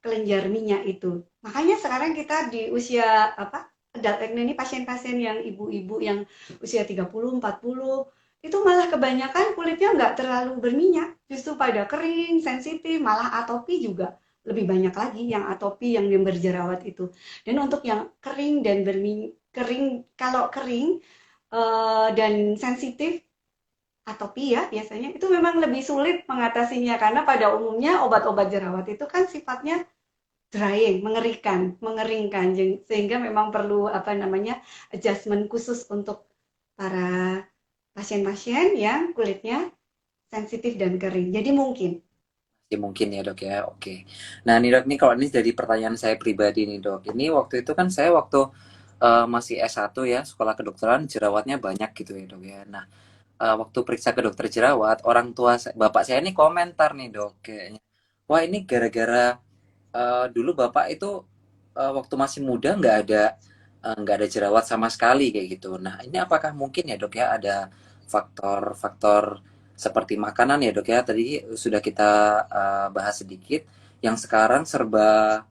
Speaker 2: kelenjar minyak itu. Makanya sekarang kita di usia apa? Adult acne ini pasien-pasien yang ibu-ibu yang usia 30, 40 itu malah kebanyakan kulitnya nggak terlalu berminyak, justru pada kering, sensitif, malah atopi juga lebih banyak lagi yang atopi yang berjerawat itu. Dan untuk yang kering dan berminyak, kering kalau kering dan sensitif atopi ya biasanya itu memang lebih sulit mengatasinya karena pada umumnya obat-obat jerawat itu kan sifatnya drying, mengeringkan sehingga memang perlu apa namanya adjustment khusus untuk para pasien-pasien yang kulitnya sensitif dan kering. Jadi mungkin.
Speaker 1: Masih mungkin ya dok ya, oke. Nah nih dok, nih kalau ini jadi pertanyaan saya pribadi nih dok. Ini waktu itu kan saya waktu masih S1 ya, sekolah kedokteran, jerawatnya banyak gitu ya dok ya. Nah, waktu periksa ke dokter jerawat, orang tua bapak saya ini komentar nih dok, kayaknya, wah ini gara-gara dulu bapak itu waktu masih muda nggak ada jerawat sama sekali kayak gitu. Nah ini apakah mungkin ya dok ya ada faktor-faktor seperti makanan ya dok ya, tadi sudah kita bahas sedikit, yang sekarang serba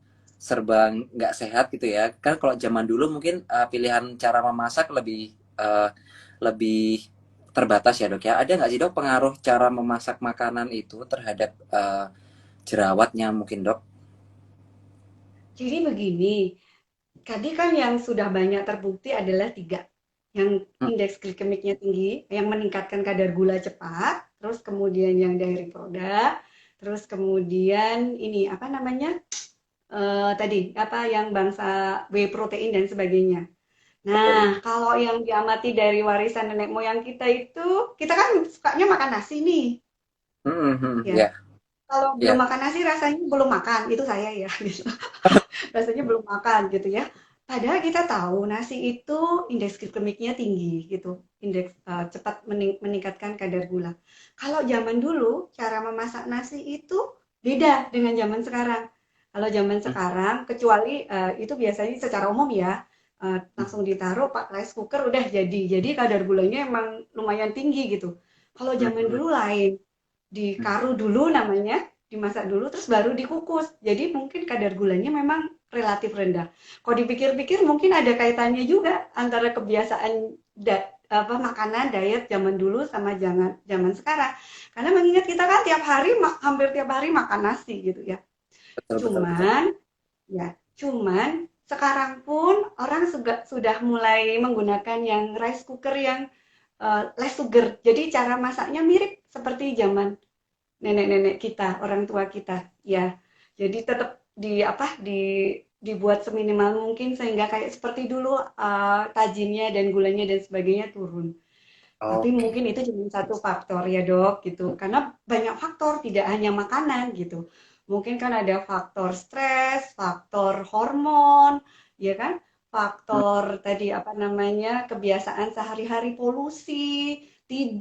Speaker 1: serba nggak sehat gitu ya kan. Kalau zaman dulu mungkin pilihan cara memasak lebih terbatas ya dok ya. Ada nggak sih dok pengaruh cara memasak makanan itu terhadap jerawatnya mungkin dok?
Speaker 2: Jadi begini, tadi kan yang sudah banyak terbukti adalah tiga. Yang
Speaker 1: Hmm,
Speaker 2: indeks glikemiknya tinggi, yang meningkatkan kadar gula cepat, terus kemudian yang dairy product, terus kemudian ini apa namanya tadi apa yang bangsa whey protein dan sebagainya.
Speaker 1: betul ya.
Speaker 2: Nah, kalau yang diamati dari warisan nenek moyang kita itu, kita kan sukanya makan nasi nih, ya.
Speaker 1: Ya,
Speaker 2: Kalau belum
Speaker 1: ya.
Speaker 2: makan nasi rasanya belum makan, itu saya ya, gitu. Rasanya belum makan gitu ya. Padahal kita tahu nasi itu indeks glikemiknya tinggi gitu, indeks cepat meningkatkan kadar gula. Kalau zaman dulu cara memasak nasi itu beda dengan zaman sekarang. Kalau zaman sekarang, kecuali itu biasanya secara umum ya, langsung ditaruh pak rice cooker udah jadi. Jadi kadar gulanya emang lumayan tinggi gitu. Kalau zaman dulu lain, dikaru dulu namanya, dimasak dulu, terus baru dikukus. Jadi mungkin kadar gulanya memang relatif rendah. Kalau dipikir-pikir mungkin ada kaitannya juga antara kebiasaan apa makanan diet zaman dulu sama zaman sekarang. Karena mengingat kita kan tiap hari hampir tiap hari makan nasi gitu ya.
Speaker 1: Betul, betul, betul.
Speaker 2: Cuman cuman sekarang pun orang sudah mulai menggunakan yang rice cooker yang less sugar. Jadi cara masaknya mirip seperti zaman nenek-nenek kita, orang tua kita. Ya, jadi tetap dibuat seminimal mungkin sehingga kayak seperti dulu tajinnya dan gulanya dan sebagainya turun. Tapi
Speaker 1: Oke.
Speaker 2: mungkin itu cuma satu faktor ya dok gitu. Karena banyak faktor, tidak hanya makanan gitu. Mungkin kan ada faktor stres, faktor hormon, ya kan?
Speaker 1: Hmm,
Speaker 2: Faktor tadi apa namanya kebiasaan sehari-hari polusi,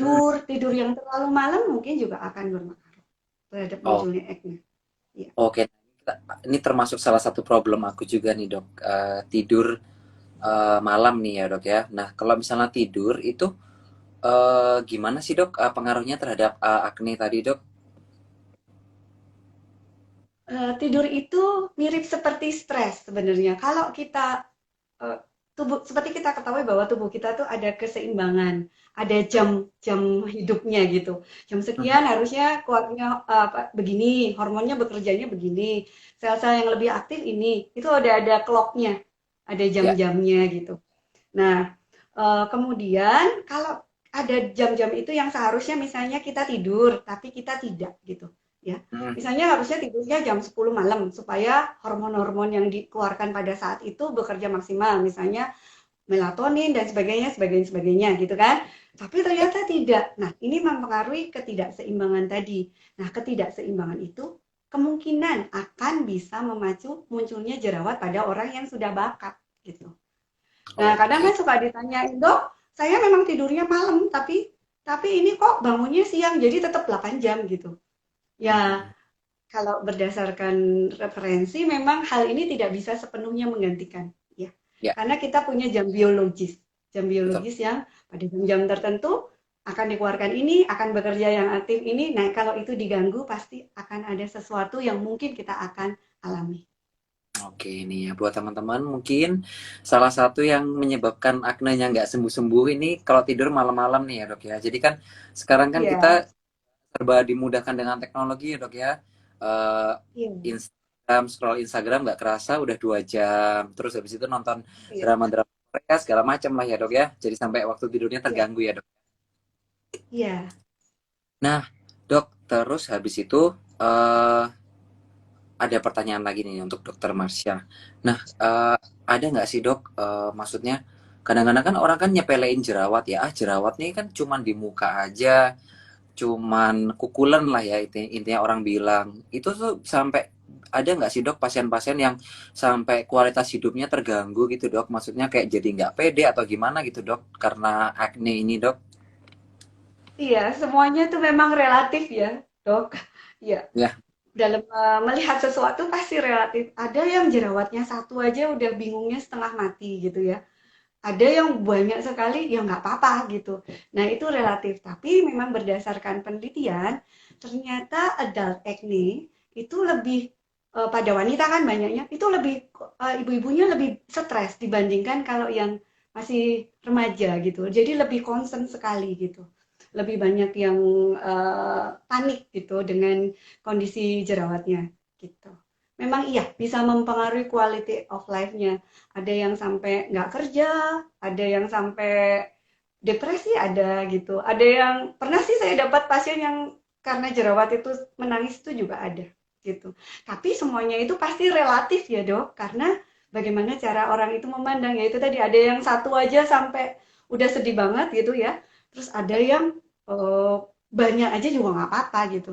Speaker 1: hmm.
Speaker 2: tidur yang terlalu malam mungkin juga akan berpengaruh terhadap
Speaker 1: Oh,
Speaker 2: munculnya acne. Iya.
Speaker 1: oke. Ini termasuk salah satu problem aku juga nih dok. Tidur malam nih ya dok ya. Nah kalau misalnya tidur itu gimana sih dok pengaruhnya terhadap acne tadi dok?
Speaker 2: Tidur itu mirip seperti stres sebenarnya. Kalau kita eh, tubuh seperti kita ketahui bahwa tubuh kita tuh ada keseimbangan, ada jam-jam hidupnya gitu. Jam
Speaker 1: Mhm.
Speaker 2: sekian harusnya keluarnya begini, hormonnya bekerjanya begini, sel-sel yang lebih aktif ini, itu udah ada clocknya, ada
Speaker 1: Ya.
Speaker 2: jam-jamnya gitu. Nah, kemudian kalau ada jam-jam itu yang seharusnya misalnya kita tidur, tapi kita tidak gitu, ya.
Speaker 1: Mhm.
Speaker 2: Misalnya harusnya tidurnya jam 10 malam supaya hormon-hormon yang dikeluarkan pada saat itu bekerja maksimal, misalnya melatonin dan sebagainya, sebagainya, sebagainya gitu kan. Tapi
Speaker 1: Ya.
Speaker 2: ternyata tidak. Nah, ini mempengaruhi ketidakseimbangan tadi. Nah, ketidakseimbangan itu kemungkinan akan bisa memacu munculnya jerawat pada orang yang sudah bakat gitu. Nah, kadang
Speaker 1: Oke.
Speaker 2: kan suka ditanyain, "Dok, saya memang tidurnya malam, tapi ini kok bangunnya siang, jadi tetap 8 jam gitu." Ya,
Speaker 1: Mhm.
Speaker 2: kalau berdasarkan referensi memang hal ini tidak bisa sepenuhnya menggantikan, ya.
Speaker 1: Ya,
Speaker 2: Karena kita punya jam
Speaker 1: betul.
Speaker 2: biologis yang pada jam-jam tertentu akan dikeluarkan ini, akan bekerja yang aktif ini. Nah, kalau itu diganggu pasti akan ada sesuatu yang mungkin kita akan alami.
Speaker 1: Oke, ini ya buat teman-teman mungkin salah satu yang menyebabkan aknenya nggak sembuh-sembuh ini kalau tidur malam-malam nih ya dok ya. Jadi kan sekarang kan kita
Speaker 2: Iya,
Speaker 1: serba dimudahkan dengan teknologi ya dok ya. Eh,
Speaker 2: iya,
Speaker 1: Instagram, scroll Instagram nggak kerasa udah 2 jam. Terus habis itu nonton
Speaker 2: iya,
Speaker 1: drama-drama Korea segala macam lah ya dok ya. Jadi sampai waktu tidurnya
Speaker 2: iya,
Speaker 1: terganggu ya dok.
Speaker 2: iya.
Speaker 1: Nah dok, terus habis itu eh ada pertanyaan lagi nih untuk dokter Marsha. Nah, ada nggak sih dok, maksudnya kadang-kadang kan orang kan nyepelein jerawat ya, jerawat nih kan cuman di muka aja, cuman kukulan lah ya intinya orang bilang. Itu tuh sampai ada nggak sih dok pasien-pasien yang sampai kualitas hidupnya terganggu gitu dok? Maksudnya kayak jadi nggak pede atau gimana gitu dok karena acne ini dok?
Speaker 2: Iya, semuanya itu memang relatif ya, Dok. Iya,
Speaker 1: Ya.
Speaker 2: dalam melihat sesuatu pasti relatif. Ada yang jerawatnya satu aja udah bingungnya setengah mati gitu ya. Ada yang banyak sekali ya nggak apa-apa gitu. Nah, itu relatif. Tapi memang berdasarkan penelitian, ternyata adult acne itu lebih pada wanita kan banyaknya, itu lebih ibu-ibunya lebih stres dibandingkan kalau yang masih remaja gitu. Jadi lebih concern sekali gitu. Lebih banyak yang panik gitu dengan kondisi jerawatnya gitu. Memang iya bisa mempengaruhi quality of life-nya. Ada yang sampai nggak kerja, ada yang sampai depresi ada gitu. Ada yang pernah sih saya dapat pasien yang karena jerawat itu menangis itu juga ada gitu. Tapi semuanya itu pasti relatif ya dok, karena bagaimana cara orang itu memandang ya itu tadi ada yang satu aja sampai udah sedih banget gitu ya. Terus ada yang eh, banyak aja juga nggak apa-apa gitu.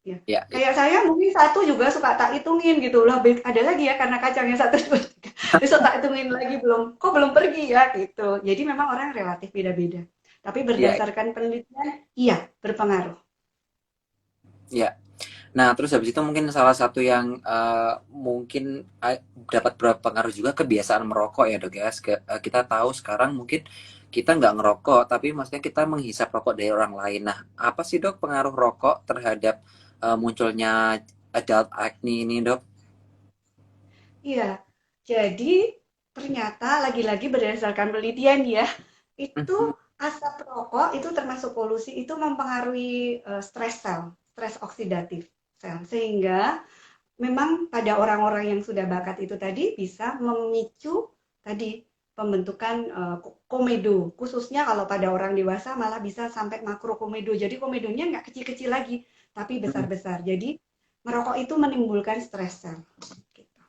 Speaker 2: Ya.
Speaker 1: Ya, ya.
Speaker 2: Kayak saya mungkin satu juga suka tak hitungin gitu lah. Ada lagi ya karena kacangnya satu dua tiga. Besok tak hitungin lagi kok belum pergi ya gitu. Jadi memang orang relatif beda-beda. Tapi
Speaker 1: Ya,
Speaker 2: berdasarkan penelitian, iya berpengaruh.
Speaker 1: ya. Nah, terus habis itu mungkin salah satu yang mungkin dapat berpengaruh juga kebiasaan merokok ya dok ya. Kita tahu sekarang mungkin kita nggak ngerokok, tapi maksudnya kita menghisap rokok dari orang lain. Nah, apa sih dok pengaruh rokok terhadap munculnya adult acne ini dok?
Speaker 2: Iya, jadi ternyata lagi-lagi berdasarkan penelitian ya, itu
Speaker 1: Mhm.
Speaker 2: asap rokok itu termasuk polusi itu mempengaruhi stres sel, stres oksidatif sel, sehingga memang pada orang-orang yang sudah bakat itu tadi bisa memicu tadi pembentukan komedo, khususnya kalau pada orang dewasa malah bisa sampai makrokomedo. Jadi komedonya nggak kecil-kecil lagi, tapi
Speaker 1: Mhm.
Speaker 2: besar-besar. Jadi merokok itu menimbulkan stres sel. Gitu.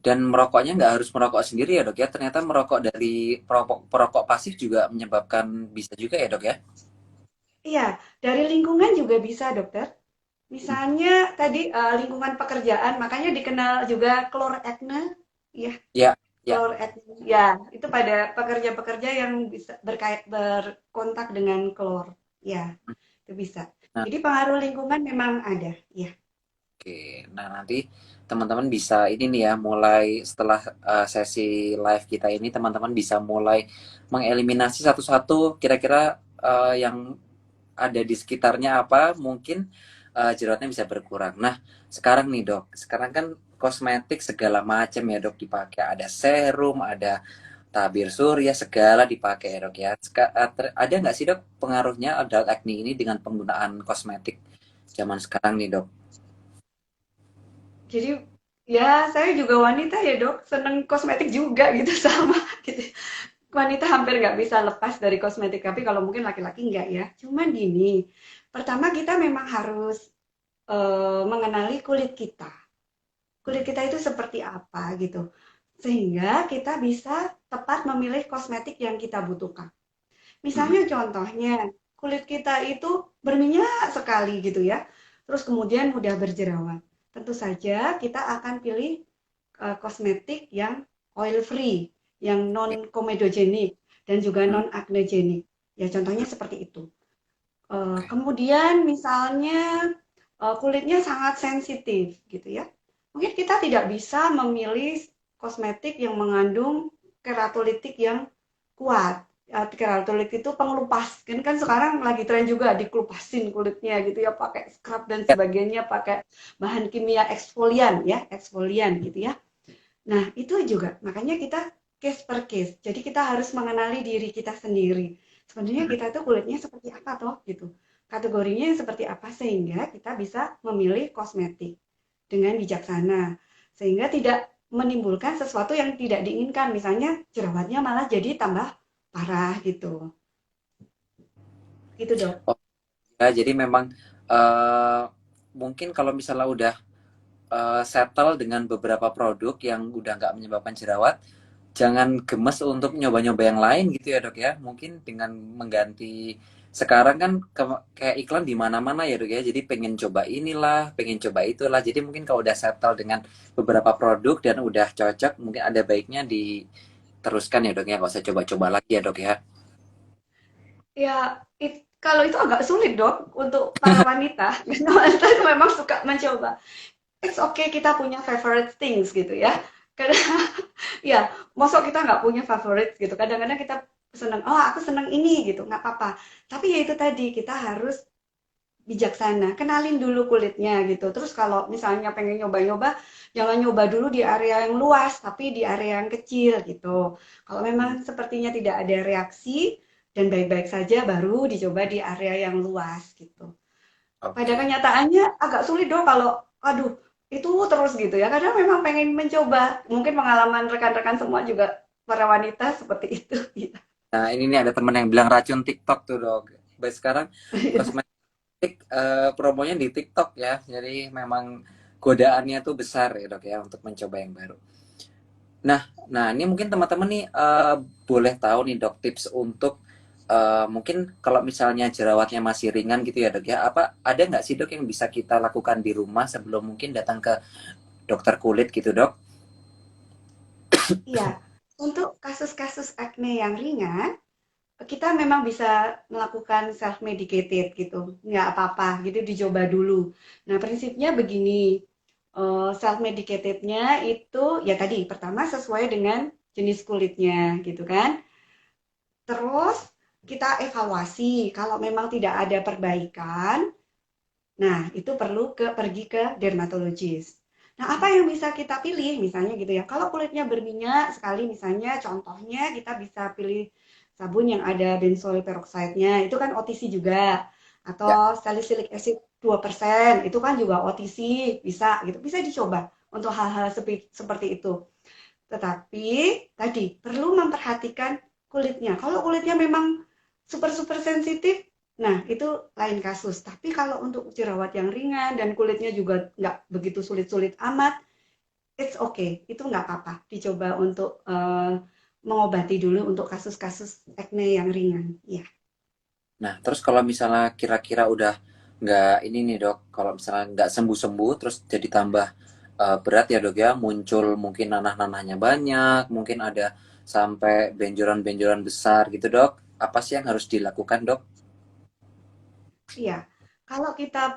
Speaker 1: Dan merokoknya nggak harus merokok sendiri ya dok ya. Ternyata merokok dari perokok, perokok pasif juga menyebabkan bisa juga ya dok ya.
Speaker 2: Iya, dari lingkungan juga bisa, dokter.
Speaker 1: Mhm.
Speaker 2: Misalnya tadi lingkungan pekerjaan, makanya dikenal juga klorakne, ya,
Speaker 1: Ya, ya.
Speaker 2: klorakne. Ya, itu pada pekerja-pekerja yang bisa berkontak dengan klor. Ya, itu bisa.
Speaker 1: Nah,
Speaker 2: Jadi pengaruh lingkungan memang ada, ya.
Speaker 1: oke. Nah, nanti teman-teman bisa ini nih ya, mulai setelah sesi live kita ini, teman-teman bisa mulai mengeliminasi satu-satu kira-kira yang ada di sekitarnya apa, mungkin jerawatnya bisa berkurang. Nah, sekarang nih dok, sekarang kan kosmetik segala macam ya dok dipakai. Ada serum, ada tabir surya, segala dipakai ya dok ya. Ada nggak sih dok pengaruhnya adult acne ini dengan penggunaan kosmetik zaman sekarang nih dok?
Speaker 2: Jadi ya saya juga wanita ya dok, seneng kosmetik juga gitu sama gitu. Wanita hampir nggak bisa lepas dari kosmetik, tapi kalau mungkin laki-laki nggak ya. Cuman gini, pertama kita memang harus mengenali kulit kita. Kulit kita itu seperti apa gitu. Sehingga kita bisa tepat memilih kosmetik yang kita butuhkan.
Speaker 1: Mhm.
Speaker 2: Misalnya contohnya, kulit kita itu berminyak sekali gitu ya. Terus kemudian mudah berjerawat. Tentu saja kita akan pilih kosmetik yang oil free, yang non komedogenik dan juga
Speaker 1: Hmm,
Speaker 2: non acnegenik. Ya contohnya seperti itu.
Speaker 1: oke.
Speaker 2: Kemudian misalnya kulitnya sangat sensitif gitu ya. Mungkin kita tidak bisa memilih kosmetik yang mengandung keratolitik yang kuat. Keratolitik itu pengelupas. Kan sekarang lagi tren juga dikelupasin kulitnya gitu ya, pakai scrub dan
Speaker 1: Ya,
Speaker 2: sebagainya, pakai bahan kimia eksfolian ya, eksfolian gitu ya. Nah, itu juga. Makanya kita case per case. Jadi kita harus mengenali diri kita sendiri. Sebenarnya
Speaker 1: mhm.
Speaker 2: kita itu kulitnya seperti apa toh gitu. Kategorinya seperti apa sehingga kita bisa memilih kosmetik dengan bijaksana. Sehingga tidak menimbulkan sesuatu yang tidak diinginkan. Misalnya jerawatnya malah jadi tambah parah gitu. Gitu dok.
Speaker 1: Oh, ya, jadi memang eh, mungkin kalau misalnya udah settle dengan beberapa produk yang udah nggak menyebabkan jerawat, jangan gemes untuk nyoba-nyoba yang lain gitu ya dok ya. Mungkin dengan mengganti sekarang kan kayak iklan di mana-mana ya dok ya. Jadi pengen coba inilah, pengen coba itulah. Jadi mungkin kalau udah settle dengan beberapa produk dan udah cocok, mungkin ada baiknya diteruskan ya dok ya. Nggak usah coba-coba lagi ya dok ya.
Speaker 2: Ya, kalau itu agak sulit dok untuk para wanita. Karena wanita itu memang suka mencoba. It's okay kita punya favorite things gitu ya. Karena ya, masa kita nggak punya favorite gitu. Kadang-kadang kita seneng, oh aku seneng ini gitu, nggak apa-apa. Tapi ya itu tadi, kita harus bijaksana. Kenalin dulu kulitnya gitu. Terus kalau misalnya pengen nyoba-nyoba, jangan nyoba dulu di area yang luas, tapi di area yang kecil gitu. Kalau
Speaker 1: Hmm,
Speaker 2: memang sepertinya tidak ada reaksi dan baik-baik saja, baru dicoba di area yang luas gitu. Pada
Speaker 1: oke.
Speaker 2: kenyataannya agak sulit dong kalau, aduh, itu terus gitu ya. Kadang memang pengen mencoba. Mungkin pengalaman rekan-rekan semua juga para wanita seperti itu. Gitu.
Speaker 1: Nah ini nih ada temen yang bilang racun TikTok tuh dok. Baik sekarang kosmetik promonya di TikTok ya. Jadi memang godaannya tuh besar ya dok ya untuk mencoba yang baru. Nah, ini mungkin teman-teman nih boleh tahu nih dok tips untuk mungkin kalau misalnya jerawatnya masih ringan gitu ya dok ya, apa ada nggak sih dok yang bisa kita lakukan di rumah sebelum mungkin datang ke dokter kulit gitu dok?
Speaker 2: Iya, untuk kasus-kasus acne yang ringan, kita memang bisa melakukan self medicated gitu, nggak apa-apa, gitu dicoba dulu. Nah, prinsipnya begini, self medicatednya itu ya tadi pertama sesuai dengan jenis kulitnya gitu kan. Terus kita evaluasi kalau memang tidak ada perbaikan. Nah, itu perlu pergi ke dermatologis. Nah, apa yang bisa kita pilih? Misalnya gitu ya, kalau kulitnya berminyak sekali, misalnya contohnya kita bisa pilih sabun yang ada benzoyl peroxide-nya, itu kan OTC juga.
Speaker 1: Ya.
Speaker 2: Atau salicylic acid 2%, itu kan juga OTC, bisa gitu. Bisa dicoba untuk hal-hal seperti itu. Tetapi tadi perlu memperhatikan kulitnya. Kalau kulitnya memang super-super sensitif, nah itu lain kasus. Tapi kalau untuk jerawat yang ringan dan kulitnya juga nggak begitu sulit-sulit amat, it's okay. Itu nggak apa-apa. Dicoba untuk mengobati dulu untuk kasus-kasus acne yang ringan. Ya.
Speaker 1: Nah, terus kalau misalnya kira-kira udah nggak ini nih dok, kalau misalnya nggak sembuh-sembuh, terus jadi tambah berat ya dok ya, muncul mungkin nanah-nanahnya banyak, mungkin ada sampai benjolan-benjolan besar gitu dok. Apa sih yang harus dilakukan dok?
Speaker 2: Iya. Kalau kita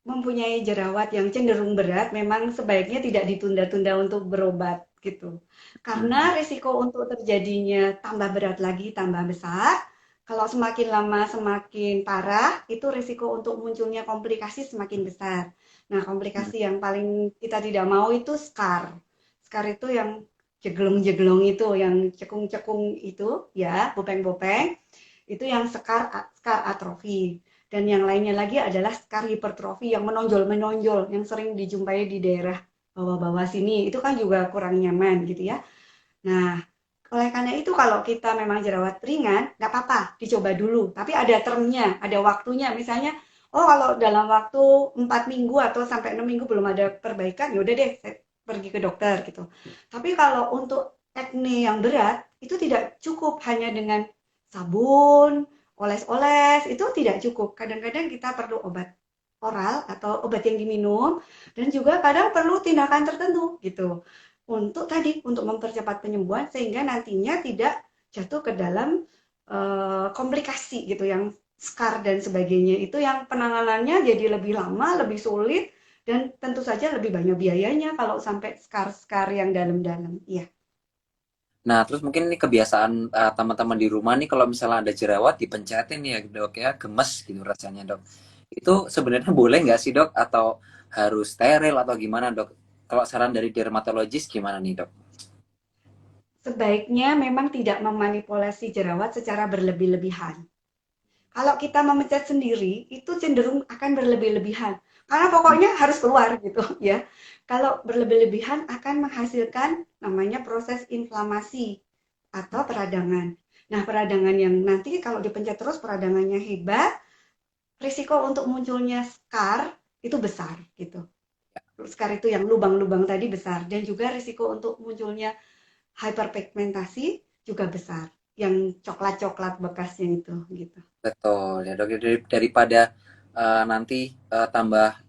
Speaker 2: mempunyai jerawat yang cenderung berat, memang sebaiknya tidak ditunda-tunda untuk berobat gitu. Karena
Speaker 1: Hmm.
Speaker 2: risiko untuk terjadinya tambah berat lagi, tambah besar. Kalau semakin lama semakin parah, itu risiko untuk munculnya komplikasi semakin besar. Nah, komplikasi yang paling kita tidak mau itu scar. Scar itu yang jeglong-jeglong itu, yang cekung-cekung itu, ya, bopeng-bopeng, itu yang scar atrofi. Dan yang lainnya lagi adalah skar hipertrofi yang menonjol-menonjol, yang sering dijumpai di daerah bawah-bawah sini. Itu kan juga kurang nyaman gitu ya. Nah, oleh karena itu kalau kita memang jerawat ringan, nggak apa-apa, dicoba dulu. Tapi ada termnya, ada waktunya. Misalnya, oh kalau dalam waktu 4 minggu atau sampai 6 minggu belum ada perbaikan, ya udah deh, saya pergi ke dokter gitu. Tapi kalau untuk acne yang berat, itu tidak cukup hanya dengan sabun, oles-oles, itu tidak cukup. Kadang-kadang kita perlu obat oral atau obat yang diminum, dan juga kadang perlu tindakan tertentu gitu untuk tadi untuk mempercepat penyembuhan sehingga nantinya tidak jatuh ke dalam komplikasi gitu yang scar dan sebagainya itu yang penanganannya jadi lebih lama, lebih sulit dan tentu saja lebih banyak biayanya kalau sampai scar-scar yang dalam-dalam. Iya.
Speaker 1: Nah, terus mungkin ini kebiasaan teman-teman di rumah nih kalau misalnya ada jerawat dipencetin ya dok ya, gemes gitu rasanya dok. Itu sebenarnya boleh nggak sih dok? Atau harus steril atau gimana dok? Kalau saran dari dermatologis gimana nih dok?
Speaker 2: Sebaiknya memang tidak memanipulasi jerawat secara berlebih-lebihan. Kalau kita memecat sendiri, itu cenderung akan berlebih-lebihan. Karena pokoknya harus keluar gitu ya. Kalau berlebih-lebihan akan menghasilkan namanya proses inflamasi atau peradangan. Nah, peradangan yang nanti kalau dipencet terus peradangannya hebat, risiko untuk munculnya scar itu besar gitu. Scar itu yang lubang-lubang tadi besar dan juga risiko untuk munculnya hyperpigmentasi juga besar. Yang coklat-coklat bekasnya itu gitu.
Speaker 1: Betul ya dok. Daripada nanti tambah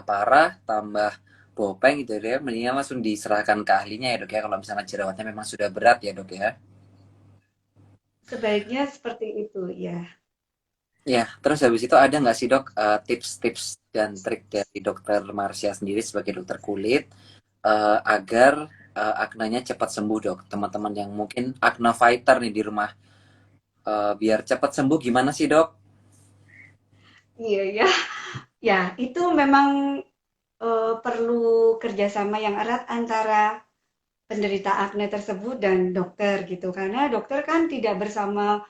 Speaker 1: parah, tambah bopeng gitu ya, mendingan langsung diserahkan ke ahlinya ya dok ya. Kalau misalnya jerawatnya memang sudah berat ya dok ya.
Speaker 2: Sebaiknya seperti itu, ya.
Speaker 1: Ya, terus habis itu ada nggak sih dok tips-tips dan trik dari dokter Marsha sendiri sebagai dokter kulit agar aknanya cepat sembuh dok? Teman-teman yang mungkin akne fighter nih di rumah, biar cepat sembuh gimana sih dok?
Speaker 2: Iya, ya. Ya, itu memang perlu kerjasama yang erat antara penderita akne tersebut dan dokter gitu. Karena dokter kan tidak bersama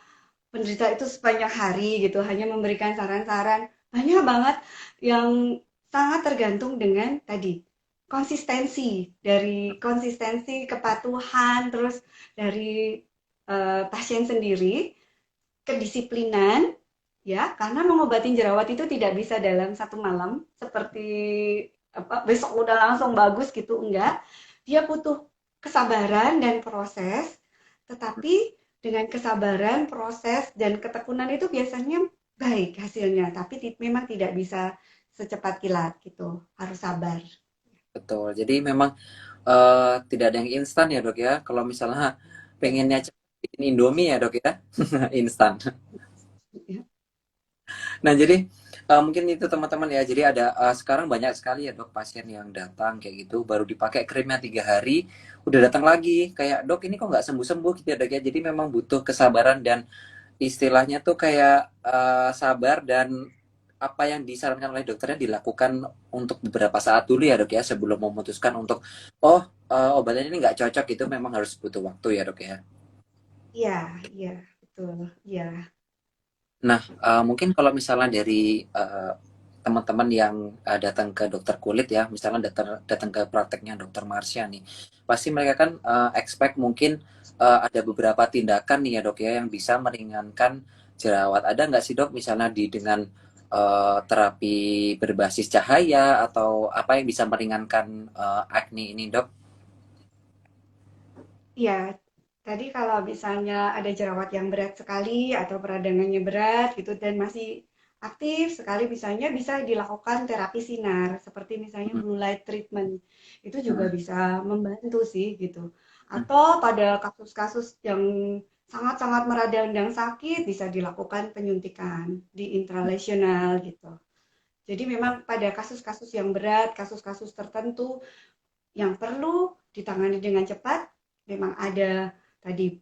Speaker 2: penderita itu sepanjang hari gitu, hanya memberikan saran-saran. Banyak banget yang sangat tergantung dengan tadi konsistensi dari konsistensi kepatuhan terus dari pasien sendiri kedisiplinan ya karena mengobati jerawat itu tidak bisa dalam satu malam seperti apa besok udah langsung bagus gitu enggak dia butuh kesabaran dan proses tetapi dengan kesabaran proses dan ketekunan itu biasanya baik hasilnya tapi memang tidak bisa secepat kilat gitu harus sabar.
Speaker 1: Betul. Jadi memang tidak ada yang instan ya dok ya. Kalau misalnya pengennya cepet bikin Indomie ya dok ya, instan. Nah, jadi mungkin itu teman-teman ya. Jadi ada sekarang banyak sekali ya dok pasien yang datang kayak gitu, baru dipakai krimnya 3 hari, udah datang lagi. Kayak dok ini kok nggak sembuh-sembuh gitu ya dok ya. Jadi memang butuh kesabaran dan istilahnya tuh kayak sabar dan apa yang disarankan oleh dokternya dilakukan untuk beberapa saat dulu ya dok ya sebelum memutuskan untuk oh obatnya ini nggak cocok itu memang harus butuh waktu ya dok ya.
Speaker 2: Iya, iya, betul. Iya.
Speaker 1: Nah, mungkin kalau misalnya dari teman-teman yang datang ke dokter kulit ya, misalnya datang datang ke prakteknya dokter Marsha nih, pasti mereka kan expect mungkin ada beberapa tindakan nih ya dok ya yang bisa meringankan jerawat. Ada nggak sih dok misalnya di dengan terapi berbasis cahaya atau apa yang bisa meringankan acne ini dok?
Speaker 2: Iya, tadi kalau misalnya ada jerawat yang berat sekali atau peradangannya berat gitu dan masih aktif sekali misalnya bisa dilakukan terapi sinar seperti misalnya
Speaker 1: Mm,
Speaker 2: blue light treatment. Itu juga
Speaker 1: mm,
Speaker 2: bisa membantu sih gitu.
Speaker 1: mm.
Speaker 2: Atau pada kasus-kasus yang sangat-sangat meradang sakit bisa dilakukan penyuntikan di intralesional gitu. Jadi memang pada kasus-kasus yang berat, kasus-kasus tertentu yang perlu ditangani dengan cepat, memang ada tadi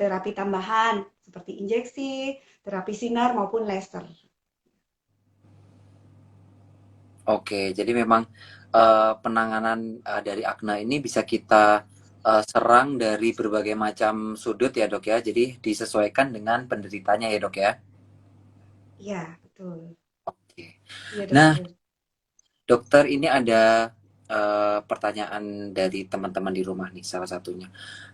Speaker 2: terapi tambahan seperti injeksi, terapi sinar maupun laser.
Speaker 1: Oke, jadi memang penanganan dari akne ini bisa kita serang dari berbagai macam sudut ya dok ya. Jadi disesuaikan dengan penderitanya ya dok ya.
Speaker 2: Iya, betul.
Speaker 1: Oke.
Speaker 2: Iya,
Speaker 1: Nah,
Speaker 2: dokter.
Speaker 1: dokter ini ada pertanyaan dari teman-teman di rumah nih salah satunya.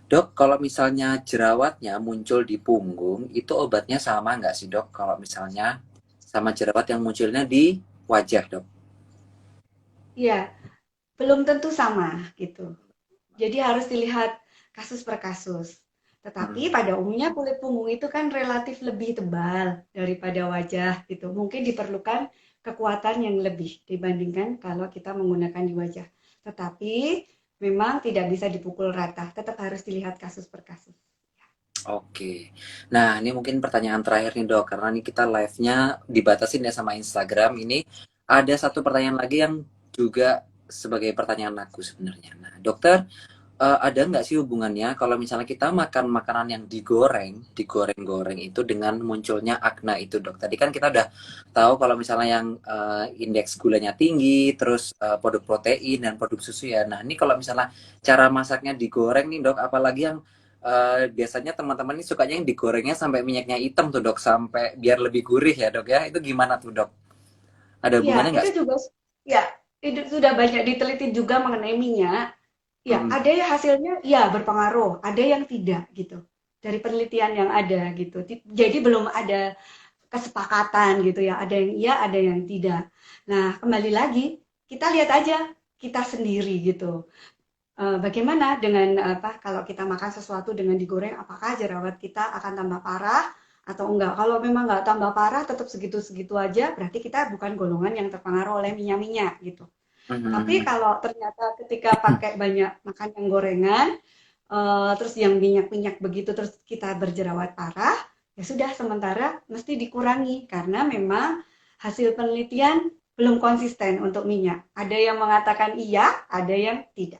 Speaker 1: Dok, kalau misalnya jerawatnya muncul di punggung, itu obatnya sama nggak sih dok? Kalau misalnya sama jerawat yang munculnya di wajah dok?
Speaker 2: Iya, belum tentu sama gitu. Jadi harus dilihat kasus per kasus. Tetapi
Speaker 1: Mm.
Speaker 2: pada umumnya kulit punggung itu kan relatif lebih tebal daripada wajah gitu. Mungkin diperlukan kekuatan yang lebih dibandingkan kalau kita menggunakan di wajah. Tetapi memang tidak bisa dipukul rata, tetap harus dilihat kasus per kasus.
Speaker 1: Oke. Nah, ini mungkin pertanyaan terakhir nih dok, karena ini kita live-nya dibatasin ya sama Instagram. Ini ada satu pertanyaan lagi yang juga sebagai pertanyaan aku sebenarnya. Nah, dokter, ada nggak sih hubungannya kalau misalnya kita makan makanan yang digoreng, digoreng-goreng itu dengan munculnya akne itu dok? Tadi kan kita udah tahu kalau misalnya yang indeks gulanya tinggi, terus produk protein dan produk susu ya. Nah, ini kalau misalnya cara masaknya digoreng nih dok, apalagi yang biasanya teman-teman ini sukanya yang digorengnya sampai minyaknya hitam tuh dok, sampai biar lebih gurih ya dok ya. Itu gimana tuh dok? Ada
Speaker 2: Iya,
Speaker 1: hubungannya
Speaker 2: itu
Speaker 1: nggak?
Speaker 2: juga ya, itu sudah banyak diteliti juga mengenai minyak. Ya,
Speaker 1: Mm-mm.
Speaker 2: ada yang hasilnya ya berpengaruh, ada yang tidak gitu. Dari penelitian yang ada gitu. Jadi belum ada kesepakatan gitu ya. Ada yang iya, ada yang tidak. Nah, kembali lagi kita lihat aja kita sendiri gitu. Bagaimana dengan apa kalau kita makan sesuatu dengan digoreng, apakah jerawat kita akan tambah parah atau enggak? Kalau memang enggak tambah parah, tetap segitu-segitu aja, berarti kita bukan golongan yang terpengaruh oleh minyak-minyak gitu. Tapi
Speaker 1: Mm-mm.
Speaker 2: kalau ternyata ketika pakai banyak makan yang gorengan, terus yang minyak-minyak begitu, terus kita berjerawat parah, ya sudah sementara mesti dikurangi karena memang hasil penelitian belum konsisten untuk minyak. Ada yang mengatakan iya, ada yang tidak.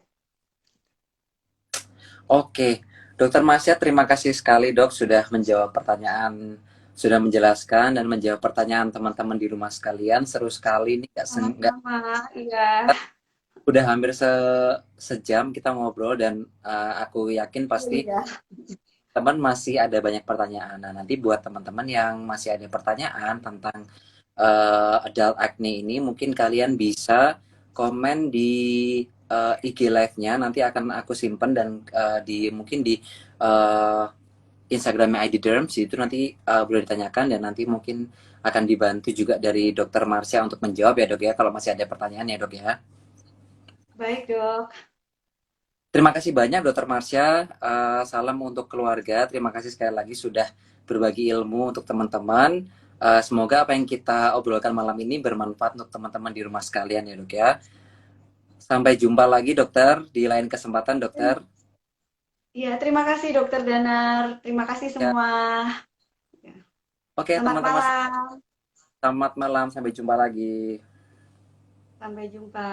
Speaker 1: Oke, Dokter Masya, terima kasih sekali dok sudah menjawab pertanyaan, sudah menjelaskan dan menjawab pertanyaan teman-teman di rumah sekalian. Seru sekali nih, nggak
Speaker 2: Sama-sama, iya.
Speaker 1: udah hampir sejam kita ngobrol dan aku yakin
Speaker 2: Oh
Speaker 1: pasti
Speaker 2: iya.
Speaker 1: teman masih ada banyak pertanyaan. Nah, nanti buat teman-teman yang masih ada pertanyaan tentang adult acne ini, mungkin kalian bisa komen di IG live-nya. Nanti akan aku simpan dan di mungkin di uh, Instagramnya ID Derms itu nanti boleh ditanyakan dan nanti mungkin akan dibantu juga dari Dokter Marsha untuk menjawab ya dok ya kalau masih ada pertanyaan ya dok ya.
Speaker 2: Baik, Dok.
Speaker 1: Terima kasih banyak Dokter Marsha. Salam untuk keluarga. Terima kasih sekali lagi sudah berbagi ilmu untuk teman-teman. Semoga apa yang kita obrolkan malam ini bermanfaat untuk teman-teman di rumah sekalian ya dok ya. Sampai jumpa lagi dokter di lain kesempatan dokter.
Speaker 2: Iya, terima kasih Dokter Danar. Terima kasih
Speaker 1: Ya,
Speaker 2: semua. Ya.
Speaker 1: oke
Speaker 2: Selamat
Speaker 1: teman-teman.
Speaker 2: malam.
Speaker 1: Selamat malam, sampai jumpa lagi.
Speaker 2: Sampai jumpa.